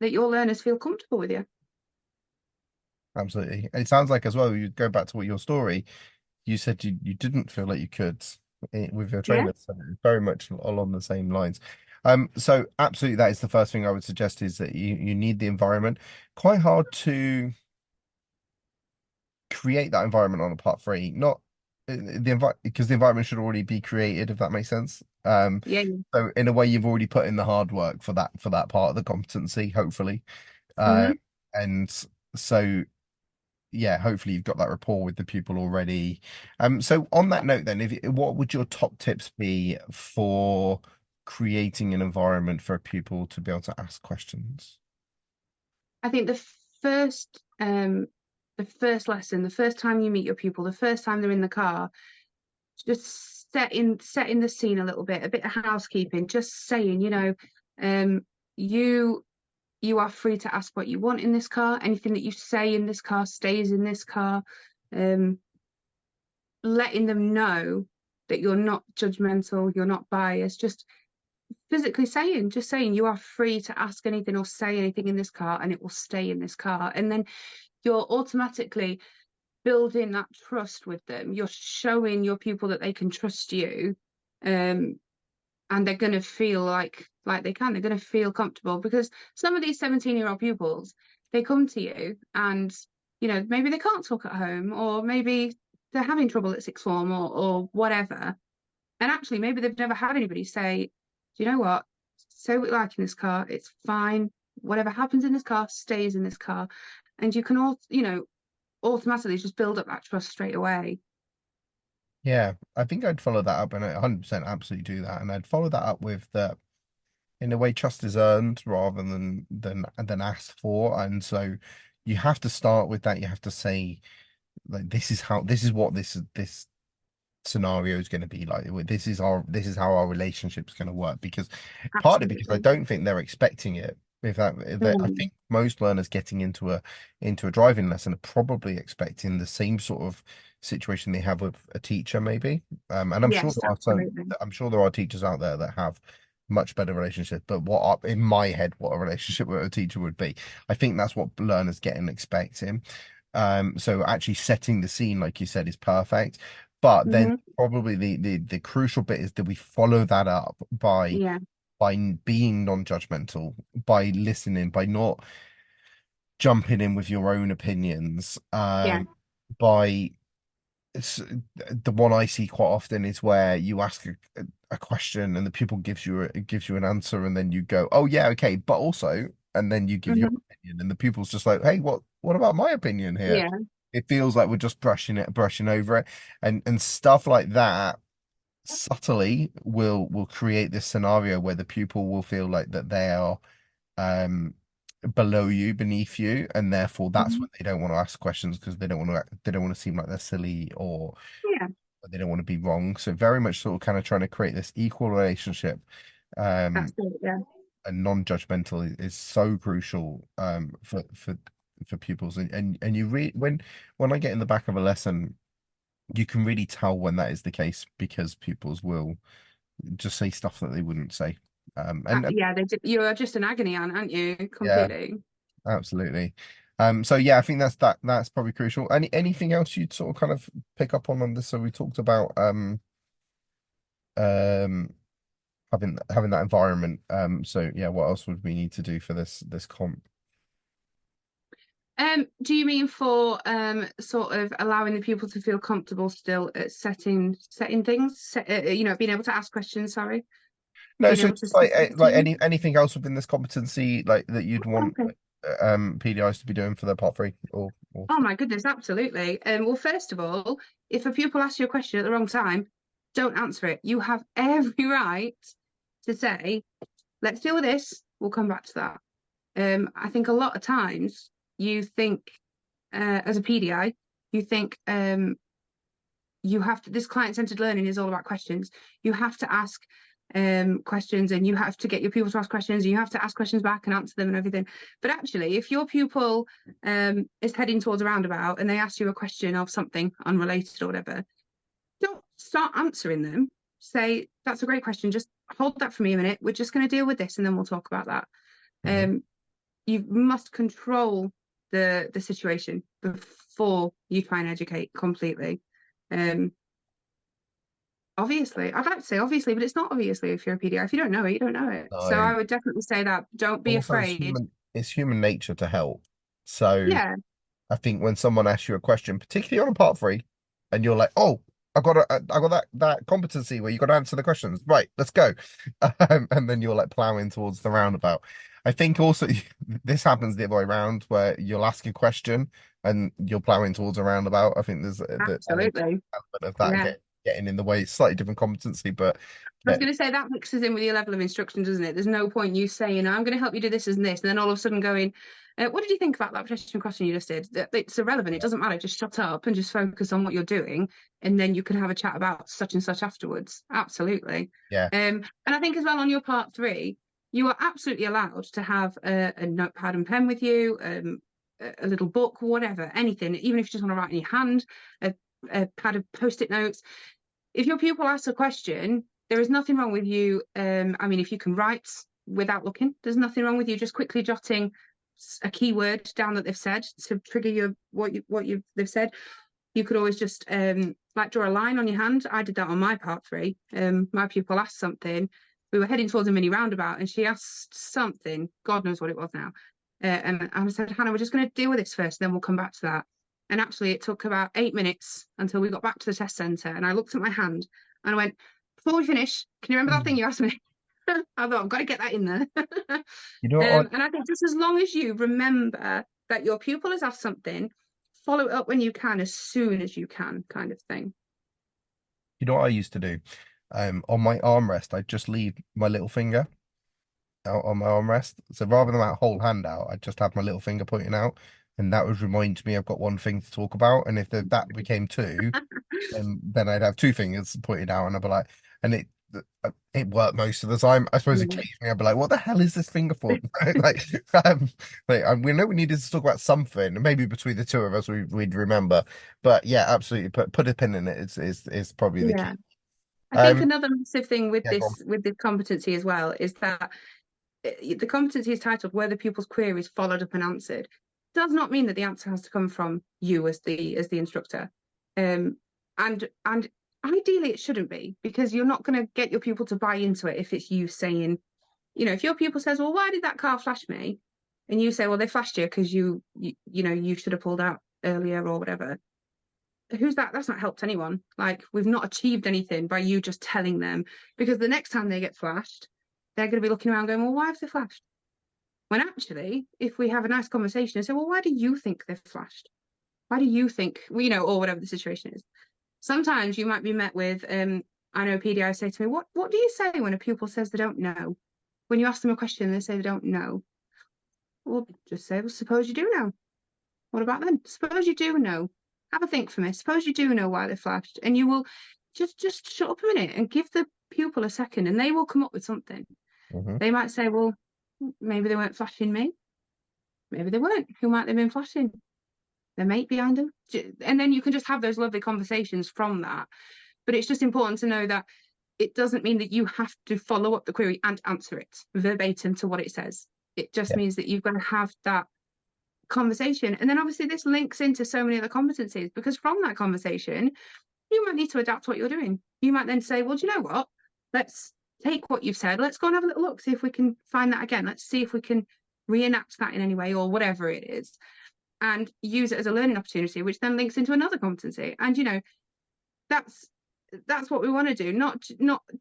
that your learners feel comfortable with you. Absolutely. It sounds like as well, you go back to what your story, you said you didn't feel like you could with your Yeah. trainer, so it's very much along the same lines. So absolutely that is the first thing I would suggest, is that you need the environment. Quite hard to create that environment on a part three, not because the environment should already be created, if that makes sense. Yeah. So in a way, you've already put in the hard work for that part of the competency, hopefully. Mm-hmm. And so yeah, hopefully you've got that rapport with the pupil already. So on that note, then, what would your top tips be for creating an environment for a pupil to be able to ask questions? I think first the first lesson, the first time you meet your pupil, the first time they're in the car, just setting the scene a little bit, a bit of housekeeping, just saying, um, you you are free to ask what you want in this car. Anything that you say in this car stays in this car. Um, letting them know that you're not judgmental, you're not biased, just physically saying, just saying you are free to ask anything or say anything in this car and it will stay in this car. And then you're automatically building that trust with them. You're showing your pupil that they can trust you. And they're going to feel like they're going to feel comfortable, because some of these 17-year-old pupils, they come to you and maybe they can't talk at home, or maybe they're having trouble at sixth form, or whatever, and actually maybe they've never had anybody say, do you know what, say what you like in this car, it's fine, whatever happens in this car stays in this car. And you can all automatically just build up that trust straight away. Yeah, I think I'd follow that up, and I 100% absolutely do that. And I'd follow that up with the, in a way, trust is earned rather than asked for. And so you have to start with that. You have to say, like, this is what this scenario is going to be like. This is how our relationship's going to work. Because partly because I Absolutely. don't think they're expecting it. If I Mm. think most learners getting into a driving lesson are probably expecting the same sort of situation they have with a teacher, maybe. And Yes, absolutely. I'm sure there are teachers out there that have much better relationships. But in my head, what a relationship with a teacher would be, I think that's what learners get and expecting. So actually setting the scene, like you said, is perfect. But then Hmm. probably the crucial bit is that we follow that up Yeah, by being non-judgmental, by listening, by not jumping in with your own opinions, yeah. by the one I see quite often is where you ask a question and the pupil gives you an answer, and then you go, oh yeah, okay, but also, and then you give your Hmm. opinion, and the pupil's just like, hey, what about my opinion here? Yeah. It feels like we're just brushing over it, and stuff like that subtly will create this scenario where the pupil will feel like that they are um below you, beneath you, and therefore that's Hmm. when they don't want to ask questions, because they don't want to seem like they're silly, or Yeah, they don't want to be wrong. So very much sort of kind of trying to create this equal relationship, that's um it. Yeah. and non-judgmental is so crucial for pupils. And you read when I get in the back of a lesson, you can really tell when that is the case, because pupils will just say stuff that they wouldn't say. And Yeah, you're just an agony aunt, aren't you? yeah, Completely. absolutely. So yeah, I think that's probably crucial. Anything else you'd sort of kind of pick up on this? So we talked about um having that environment. So yeah, what else would we need to do for this comp? Do you mean for sort of allowing the pupil to feel comfortable still at setting things, being able to ask questions, sorry, No, being so able to just set the like scene? anything else within this competency, like that you'd want Okay. PDIs to be doing for their part three, or Oh my goodness, absolutely. Well, first of all, if a pupil asks you a question at the wrong time, don't answer it. You have every right to say, let's deal with this, we'll come back to that. I think a lot of times you think, as a PDI, you think you have to, this client-centered learning is all about questions. You have to ask questions, and you have to get your pupil to ask questions, and you have to ask questions back and answer them and everything. But actually, if your pupil is heading towards a roundabout and they ask you a question of something unrelated or whatever, don't start answering them. Say, that's a great question. Just hold that for me a minute. We're just going to deal with this and then we'll talk about that. Mhm. Um, you must control the situation before you try and educate completely. Um, obviously, I'd like to say obviously, but it's not obviously if you're a PDI. If you don't know it, you don't know it. So No. I would definitely say that don't be Also, afraid. it's human nature to help. So Yeah, I think when someone asks you a question, particularly on a part three, and you're like, "Oh, I got that competency where you got to answer the questions. Right, let's go," and then you're like plowing towards the roundabout. I think also this happens the other way around, where you'll ask a question and you're plowing towards a roundabout. I think there's the absolutely. element of that Yeah. again. getting in the way. It's slightly different competency, but I was yeah, going to say that mixes in with your level of instruction, doesn't it? There's no point you saying, I'm going to help you do this and this, and then all of a sudden going, what did you think about that pedestrian crossing you just did? It's irrelevant. It doesn't matter. Just shut up and just focus on what you're doing, and then you can have a chat about such and such afterwards. Absolutely. yeah, And I think as well on your part three, you are absolutely allowed to have a notepad and pen with you, a little book, whatever, anything, even if you just want to write in your hand, a pad of post-it notes. If your pupil asks a question, there is nothing wrong with you. I mean, if you can write without looking, there's nothing wrong with you just quickly jotting a keyword down that they've said to trigger they've said. You could always just like draw a line on your hand. I did that on my part three. My pupil asked something. We were heading towards a mini roundabout, and she asked something. God knows what it was now. And I said, Hannah, we're just going to deal with this first, then we'll come back to that. And actually, it took about 8 minutes until we got back to the test centre. And I looked at my hand and I went, before we finish, can you remember that thing you asked me? I thought, I've got to get that in there. you know what? And I think just as long as you remember that your pupil has asked something, follow it up when you can, as soon as you can, kind of thing. You know what I used to do? On my armrest, I'd just leave my little finger out on my armrest. So rather than that whole hand out, I'd just have my little finger pointing out, and that would remind me I've got one thing to talk about. And if that became two, then I'd have two fingers pointed out, and I'd be like, and it worked most of the time. I suppose Yeah. occasionally I'd be like, what the hell is this finger for? Like, we know we needed to talk about something. Maybe between the two of us, we'd remember. But yeah, absolutely. Put a pin in it. Is probably the Yeah. key. I think another massive thing Yeah, go on. with this competency as well is that the competency is titled where the pupil's query is followed up and answered. Does not mean that the answer has to come from you as the instructor. And ideally it shouldn't be, because you're not going to get your pupil to buy into it if it's you saying, if your pupil says, well, why did that car flash me? And you say, well, they flashed you because you should have pulled out earlier or whatever. Who's that? That's not helped anyone. Like, we've not achieved anything by you just telling them, because the next time they get flashed, they're going to be looking around going, well, why have they flashed? When actually, if we have a nice conversation and say, well, why do you think they've flashed? Why do you think, or whatever the situation is? Sometimes you might be met with, I know PDI say to me, what do you say when a pupil says they don't know? When you ask them a question and they say they don't know? Well, just say, well, suppose you do know. What about then? Suppose you do know. Have a think for me. Suppose you do know why they flashed, and you will just shut up a minute and give the pupil a second, and they will come up with something. Hmm. They might say, well, maybe they weren't flashing me. Maybe they weren't. Who might they have been flashing? Their mate behind them. And then you can just have those lovely conversations from that. But it's just important to know that it doesn't mean that you have to follow up the query and answer it verbatim to what it says. It just Yeah. means that you've got to have that conversation. And then obviously this links into so many other competencies, because from that conversation, you might need to adapt what you're doing. You might then say, well, do you know what? Let's take what you've said. Let's go and have a little look, see if we can find that again. Let's see if we can reenact that in any way, or whatever it is, and use it as a learning opportunity, which then links into another competency. And that's what we want to do, not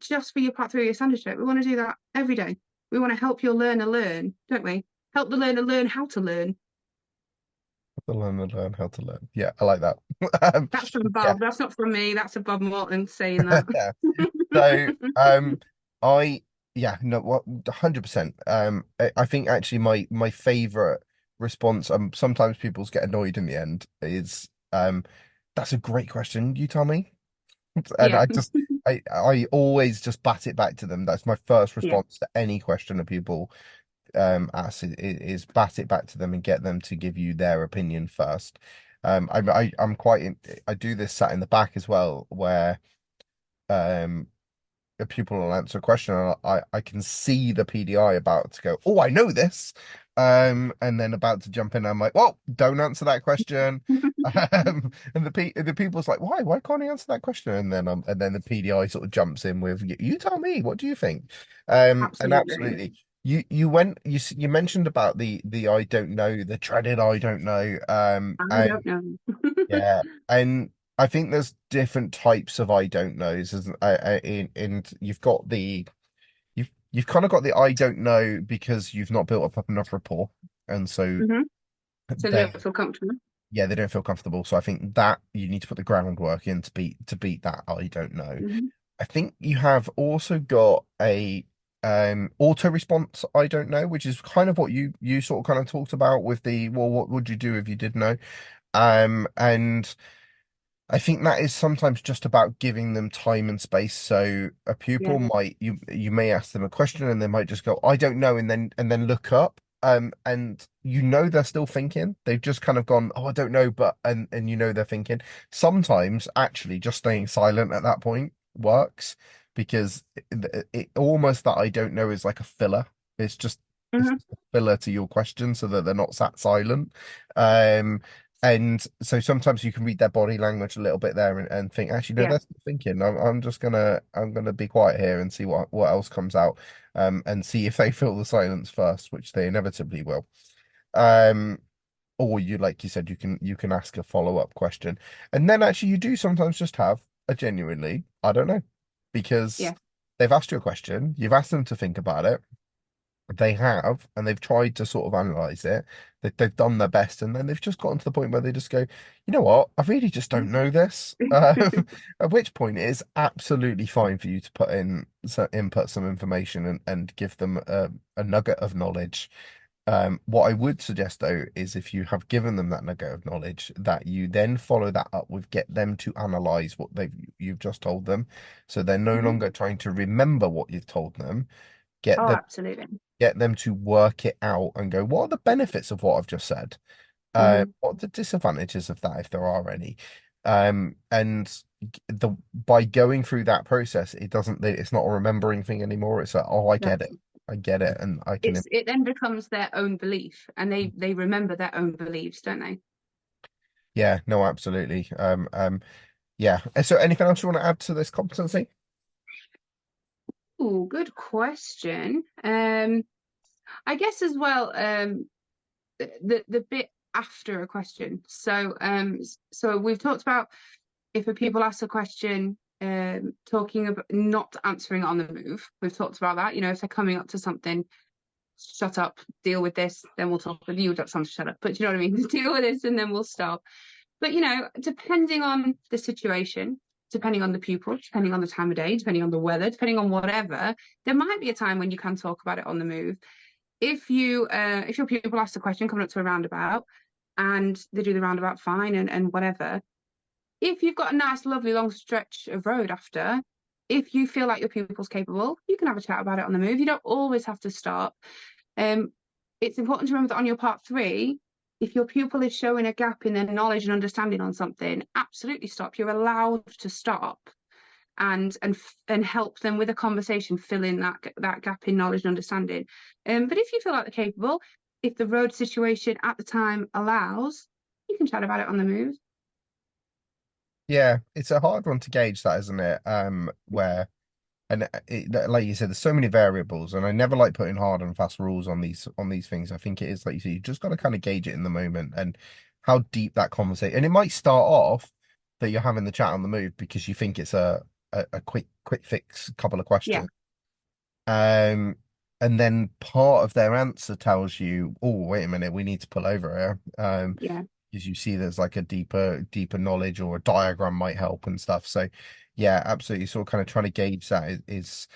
just for your part three or your standard check. We want to do that every day. We want to help your learner learn, don't we? Help the learner learn how to learn. To learn how to learn. Yeah, I like that. That's from Yeah. Bob. That's not from me. That's a Bob Morton saying that. So, I yeah, no, what 100%. I think actually my favorite response, sometimes people get annoyed in the end, is that's a great question. You tell me. And Yeah, I always just bat it back to them. That's my first yeah. response to any question that people ask is bat it back to them and get them to give you their opinion first. I'm I do this sat in the back as well, where um a pupil will answer a question and I can see the PDI about to go, oh, I know this. And then about to jump in, I'm like, well, don't answer that question. And the pupil's like, why can't he answer that question? And then the PDI sort of jumps in with, you tell me, what do you think? And Absolutely. absolutely, you mentioned about the I don't know, the dreaded I don't know. I And don't know. yeah, and I think there's different types of I don't knows, isn't in you've got you've kind of got the I don't know because you've not built up enough rapport, and so So they they don't feel comfortable. yeah, they don't feel comfortable. So I think that you need to put the groundwork in to beat that. I don't know. Hmm. I think you have also got a auto response, I don't know, which is kind of what you sort of kind of talked about with the, well, what would you do if you did know? And I think that is sometimes just about giving them time and space. So a Yeah. pupil might, you may ask them a question and they might just go, I don't know, and then look up. And you know they're still thinking. They've just kind of gone, oh, I don't know, but and you know they're thinking. Sometimes actually just staying silent at that point works because it almost that I don't know is like a filler. It's Hmm. just a filler to your question so that they're not sat silent. Um and so sometimes you can read their body language a little bit there and think, actually, no, Yeah. they're still thinking. I'm gonna be quiet here and see what else comes out, and see if they feel the silence first, which they inevitably will. Um, or you, like you said, you can ask a follow-up question, and then actually you do sometimes just have a genuinely, I don't know, because Yeah. they've asked you a question, you've asked them to think about it, they have, and they've tried to sort of analyze it. They've done their best, and then they've just gotten to the point where they just go, you know what? I really just don't know this. At which point it is absolutely fine for you to input some information and give them a nugget of knowledge. What I would suggest though is if you have given them that nugget of knowledge, that you then follow that up with get them to analyze what you've just told them, so they're no Hmm. longer trying to remember what you've told them. Get Oh, them absolutely. get them to work it out and go, what are the benefits of what I've just said? Hmm. What are the disadvantages of that, if there are any? And by going through that process, it's not a remembering thing anymore. It's like, oh, I get it, and I can, It then becomes their own belief, and they remember their own beliefs, don't they? yeah, no, absolutely. Yeah. So, anything else you want to add to this competency? Oh, good question. I guess as well, the bit after a question. So we've talked about if a pupil asks a question, talking about not answering on the move. We've talked about that. If they're coming up to something, shut up, deal with this, then we'll talk with you. Don't sound shut up, but you know what I mean? Deal with this and then we'll stop. But depending on the situation, depending on the pupil, depending on the time of day, depending on the weather, depending on whatever, there might be a time when you can talk about it on the move. If your pupil asks a question coming up to a roundabout and they do the roundabout fine and whatever, if you've got a nice, lovely long stretch of road after, if you feel like your pupil's capable, you can have a chat about it on the move. You don't always have to stop. Um, it's important to remember that on your part three, if your pupil is showing a gap in their knowledge and understanding on something, absolutely stop. You're allowed to stop and help them with a conversation, fill in that gap in knowledge and understanding. But if you feel like they're capable, if the road situation at the time allows, you can chat about it on the move. Yeah, it's a hard one to gauge, that, isn't it? Where and like you said, there's so many variables, and I never like putting hard and fast rules on these things. I think it is like you said, you just got to kind of gauge it in the moment and how deep that conversation. And it might start off that you're having the chat on the move because you think it's a quick fix, couple of Yeah, questions. Um, and then part of their answer tells you, oh, wait a minute, we need to pull over here. yeah. Because you see there's like a deeper knowledge or a diagram might help and stuff. So yeah, absolutely. Sort of kind of trying to gauge that is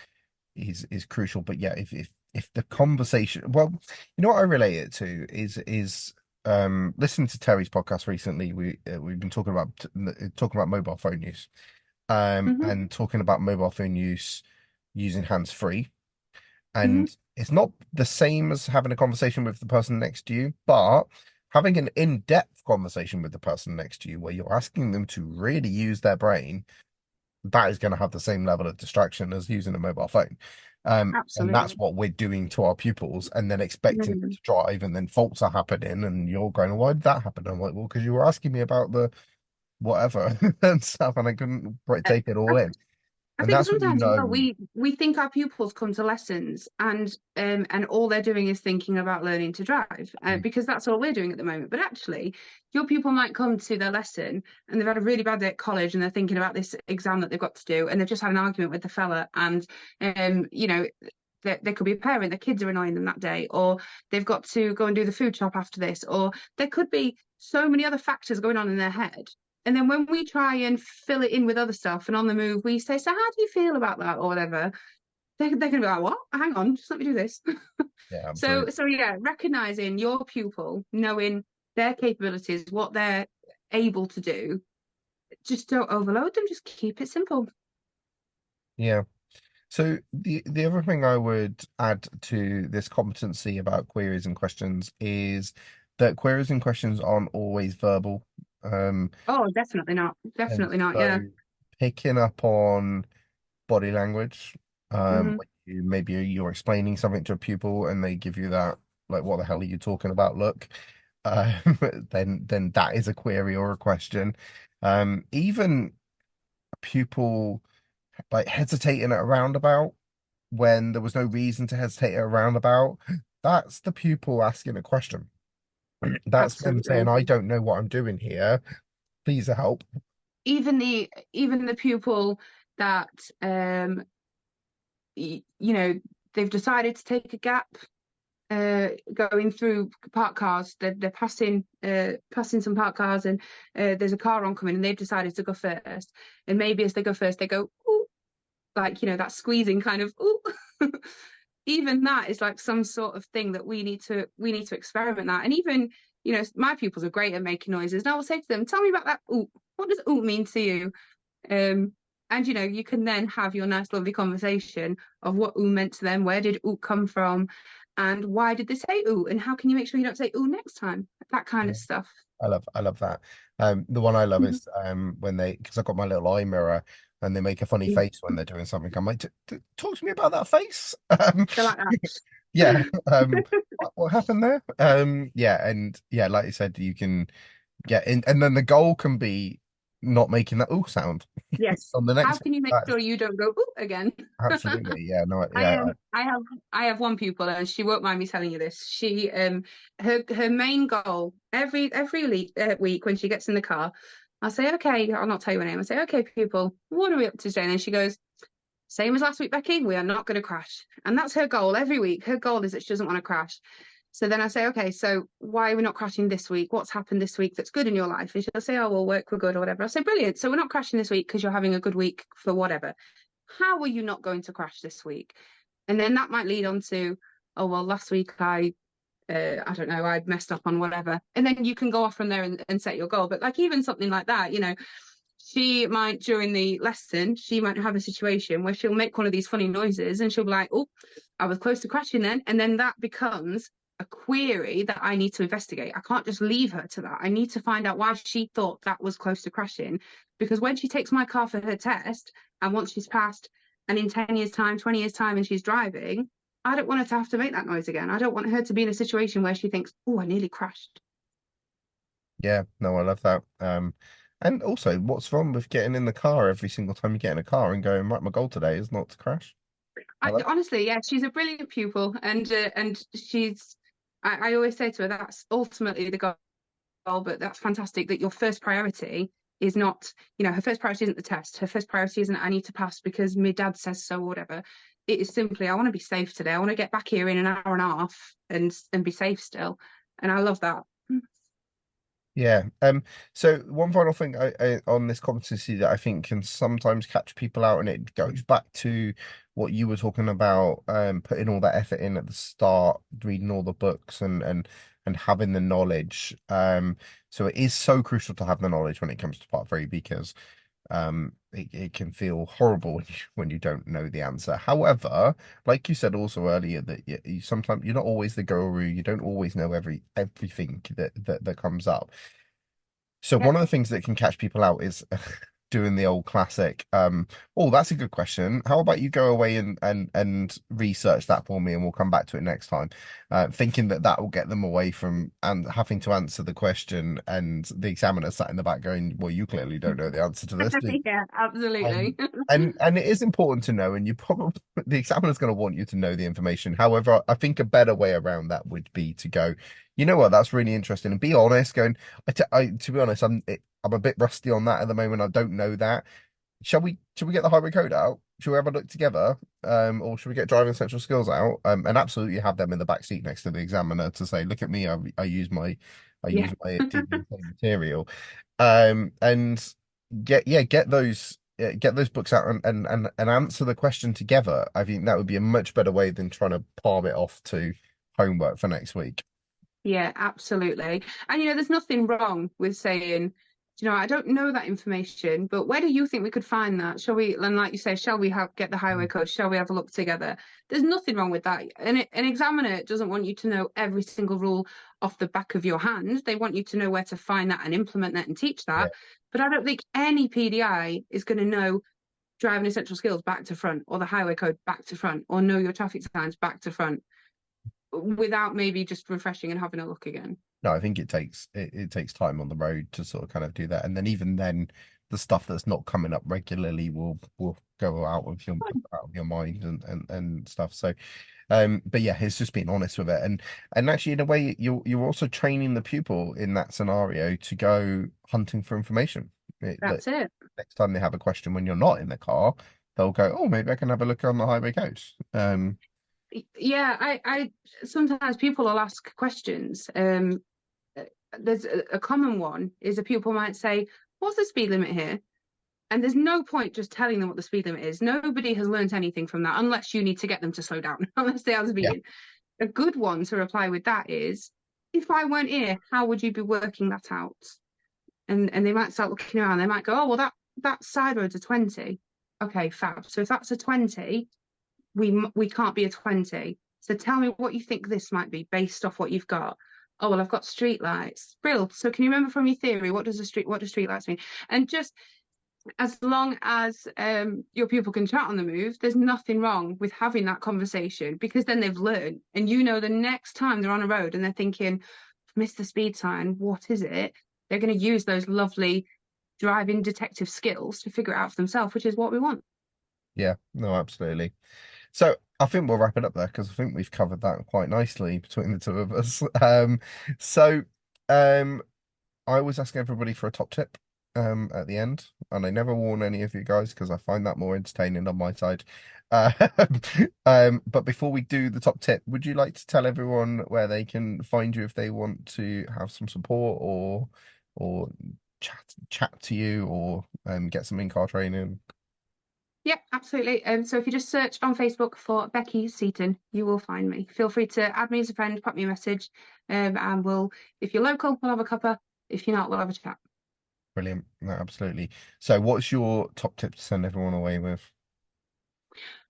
crucial. But yeah, if the conversation, well, you know what I relate it to is listening to Terry's podcast recently. We've been talking about mobile phone use, Hmm. and talking about mobile phone use using hands free. Hmm. And it's not the same as having a conversation with the person next to you, but having an in-depth conversation with the person next to you where you're asking them to really use their brain, that is going to have the same level of distraction as using a mobile phone. And that's Absolutely. what we're doing to our pupils, and then expecting them Mm. to drive, and then faults are happening, and you're going, why did that happen? I'm like, well, because you were asking me about the whatever and stuff, and I couldn't quite I, take it all in. I And think that's when you sometimes as well know, we think our pupils come to lessons and all they're doing is thinking about learning to drive because that's all we're doing at the moment. But actually, your pupil might come to their lesson and they've had a really bad day at college and they're thinking about this exam that they've got to do and they've just had an argument with the fella and um you know They could be a parent, their kids are annoying them that day, or they've got to go and do the food shop after this, or there could be so many other factors going on in their head. And then when we try and fill it in with other stuff and on the move, we say, so how do you feel about that or whatever? They're gonna be like, what? Hang on, just let me do this. Yeah, So absolutely. so yeah, recognizing your pupil, knowing their capabilities, what they're able to do, just don't overload them, just keep it simple. Yeah. So the other thing I would add to this competency about queries and questions is that queries and questions aren't always verbal. Um, Oh, definitely not. and Definitely not. Yeah. so picking up on body language, Hmm. when maybe you're explaining something to a pupil and they give you that, like, what the hell are you talking about? Look, um, then that is a query or a question. Even a pupil like hesitating at a roundabout when there was no reason to hesitate at a roundabout, that's the pupil asking a question. That's them saying, Absolutely. I don't know what I'm doing here. Please help. Even the pupil that you know, they've decided to take a gap going through parked cars. They're passing some parked cars, and there's a car oncoming, and they've decided to go first. And maybe as they go first, they go, ooh, like, that squeezing kind of, ooh. Even that is like some sort of thing that we need to experiment that. And even, my pupils are great at making noises. And I will say to them, tell me about that ooh. What does ooh mean to you? Um, and you can then have your nice, lovely conversation of what ooh meant to them, where did ooh come from, and why did they say ooh, and how can you make sure you don't say ooh next time? That kind Yeah, of stuff. I love that. The one I love Mhm. is when they because I've got my little eye mirror and they make a funny Yeah, face when they're doing something. I'm like, talk to me about that face. they're like Yeah. that. What happened there? Yeah, and yeah, like you said, you can get in, and then the goal can be not making that ooh sound Yes. on the How next one. can you make That's sure you don't go ooh again? absolutely, yeah, no, I yeah, I have one pupil, and she won't mind me telling you this. She her main goal every week when she gets in the car, I'll say, okay, I'll not tell you her name. I say, okay, pupil, what are we up to today? And then she goes, same as last week, Becky, we are not going to crash. And that's her goal every week. Her goal is that she doesn't want to crash. So then I say, okay, so why are we not crashing this week? What's happened this week that's good in your life? And she'll say, oh, well, work, we're good or whatever. I say, brilliant. So we're not crashing this week because you're having a good week for whatever. How are you not going to crash this week? And then that might lead on to, oh, well, last week I don't know, I messed up on whatever. And then you can go off from there and set your goal. But like even something like that, she might, during the lesson, she might have a situation where she'll make one of these funny noises and she'll be like, oh, I was close to crashing then. And then that becomes a query that I need to investigate. I can't just leave her to that. I need to find out why she thought that was close to crashing. Because when she takes my car for her test, and once she's passed, and in 10 years' time, 20 years' time, and she's driving, I don't want her to have to make that noise again. I don't want her to be in a situation where she thinks, oh, I nearly crashed. yeah, no, I love that. And also, what's wrong with getting in the car every single time you get in a car and going, right, my goal today is not to crash. I love Honestly, yeah, she's a brilliant pupil, and she's. I always say to her, that's ultimately the goal, but that's fantastic that your first priority is not, her first priority isn't the test. Her first priority isn't I need to pass because my dad says so or whatever. It is simply I want to be safe today. I want to get back here in an hour and a half and be safe still, and I love that. Yeah. So one final thing on this competency that I think can sometimes catch people out, and it goes back to what you were talking about, putting all that effort in at the start, reading all the books and having the knowledge. So it is so crucial to have the knowledge when it comes to part three because it can feel horrible when you don't know the answer. However, like you said also earlier, that you sometimes you're not always the guru, you don't always know everything that comes up. So Yeah. one of the things that can catch people out is doing the old classic. Oh, that's a good question. How about you go away and research that for me, and we'll come back to it next time. Thinking that that will get them away from and having to answer the question, and the examiner sat in the back going, "Well, you clearly don't know the answer to this, do you?" Yeah, Um, absolutely. and it is important to know, and you probably the examiner's going to want you to know the information. However, I think a better way around that would be to go, you know what, that's really interesting, and be honest. Going, to be honest, I'm a bit rusty on that at the moment. I don't know that. shall we get the highway code out? Shall we have a look together? Or should we get driving essential skills out? And absolutely have them in the back seat next to the examiner to say, look at me, I use my Yeah. DVSA material. And get those books out and answer the question together. I think that would be a much better way than trying to palm it off to homework for next week. Yeah, absolutely. And there's nothing wrong with saying, I don't know that information, but where do you think we could find that? Shall we, and like you say, shall we get the highway code? Shall we have a look together? There's nothing wrong with that. And an examiner doesn't want you to know every single rule off the back of your hand. They want you to know where to find that and implement that and teach Yeah. that. But I don't think any PDI is going to know driving essential skills back to front, or the highway code back to front, or know your traffic signs back to front, without maybe just refreshing and having a look again. No, I think it takes time on the road to sort of kind of do that, and then even then, the stuff that's not coming up regularly will go out of your mind and stuff. So, but yeah, it's just being honest with it, and actually, in a way, you're also training the pupil in that scenario to go hunting for information. That That's it. next time they have a question when you're not in the car, they'll go, oh, maybe I can have a look on the highway code. Yeah, I sometimes people will ask questions. There's a common one is a pupil might say, "What's the speed limit here?" And there's no point just telling them what the speed limit is. Nobody has learned anything from that unless you need to get them to slow down, unless they are Yeah, speeding. A good one to reply with that is, "If I weren't here, how would you be working that out?" And they might start looking around. They might go, "Oh, well, that side road's a 20. Okay, fab. So if that's a 20, we can't be a 20. So tell me what you think this might be based off what you've got." Oh, well, I've got street lights. Brill. So can you remember from your theory, what do street lights mean? And just as long as your pupil can chat on the move, there's nothing wrong with having that conversation, because then they've learned. And the next time they're on a road and they're thinking, missed the speed sign, what is it? They're going to use those lovely driving detective skills to figure it out for themselves, which is what we want. yeah, no, absolutely. So I think we'll wrap it up there because I think we've covered that quite nicely between the two of us. So um, I always ask everybody for a top tip at the end, and I never warn any of you guys because I find that more entertaining on my side. Um, but before we do the top tip, would you like to tell everyone where they can find you if they want to have some support or chat to you or get some in-car training? Yep, absolutely. So if you just search on Facebook for Becky Seaton, you will find me. Feel free to add me as a friend, pop me a message, and if you're local, we'll have a cuppa. If you're not, we'll have a chat. Brilliant. No, absolutely. So what's your top tip to send everyone away with?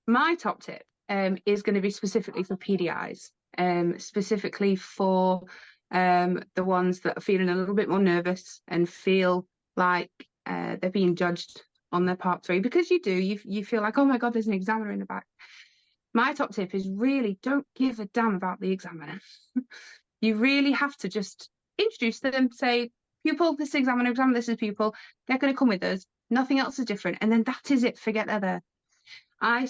My top tip is going to be specifically for PDIs, specifically for the ones that are feeling a little bit more nervous and feel like they're being judged on their part three, because you feel like, oh my God, there's an examiner in the back. My top tip is really don't give a damn about the examiner. You really have to just introduce them, say, pupil, this is examiner, this is pupil. They're going to come with us. Nothing else is different. And then that is it. Forget they're there. I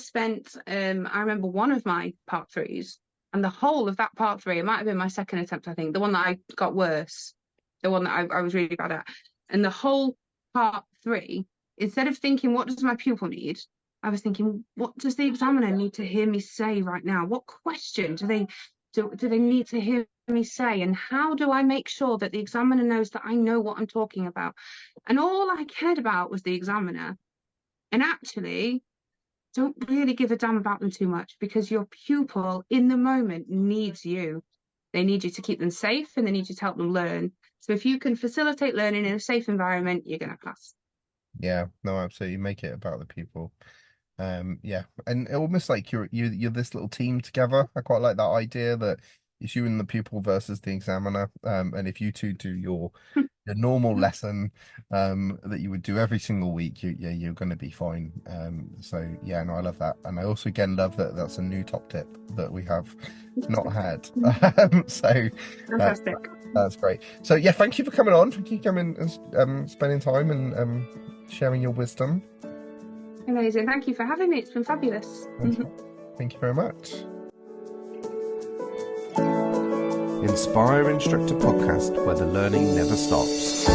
remember one of my part threes, and the whole of that part three, it might have been my second attempt, I think, the one that I got worse, the one that I was really bad at. And the whole part three, instead of thinking, what does my pupil need? I was thinking, what does the examiner need to hear me say right now? What question do they need to hear me say? And how do I make sure that the examiner knows that I know what I'm talking about? And all I cared about was the examiner. And actually, don't really give a damn about them too much, because your pupil in the moment needs you. They need you to keep them safe, and they need you to help them learn. So if you can facilitate learning in a safe environment, you're going to pass. Yeah, no, absolutely. Make it about the people. Yeah, and almost like you're this little team together. I quite like that idea that it's you and the pupil versus the examiner. And if you two do your normal lesson, that you would do every single week, you're going to be fine. So yeah, no, I love that, and I also again love that that's a new top tip that we have not had. So Fantastic. that's great. So yeah, thank you for coming on. Thank you for coming and spending time and sharing your wisdom. Amazing. Thank you for having me. It's been fabulous. Thank you very much. Inspire Instructor Podcast, where the learning never stops.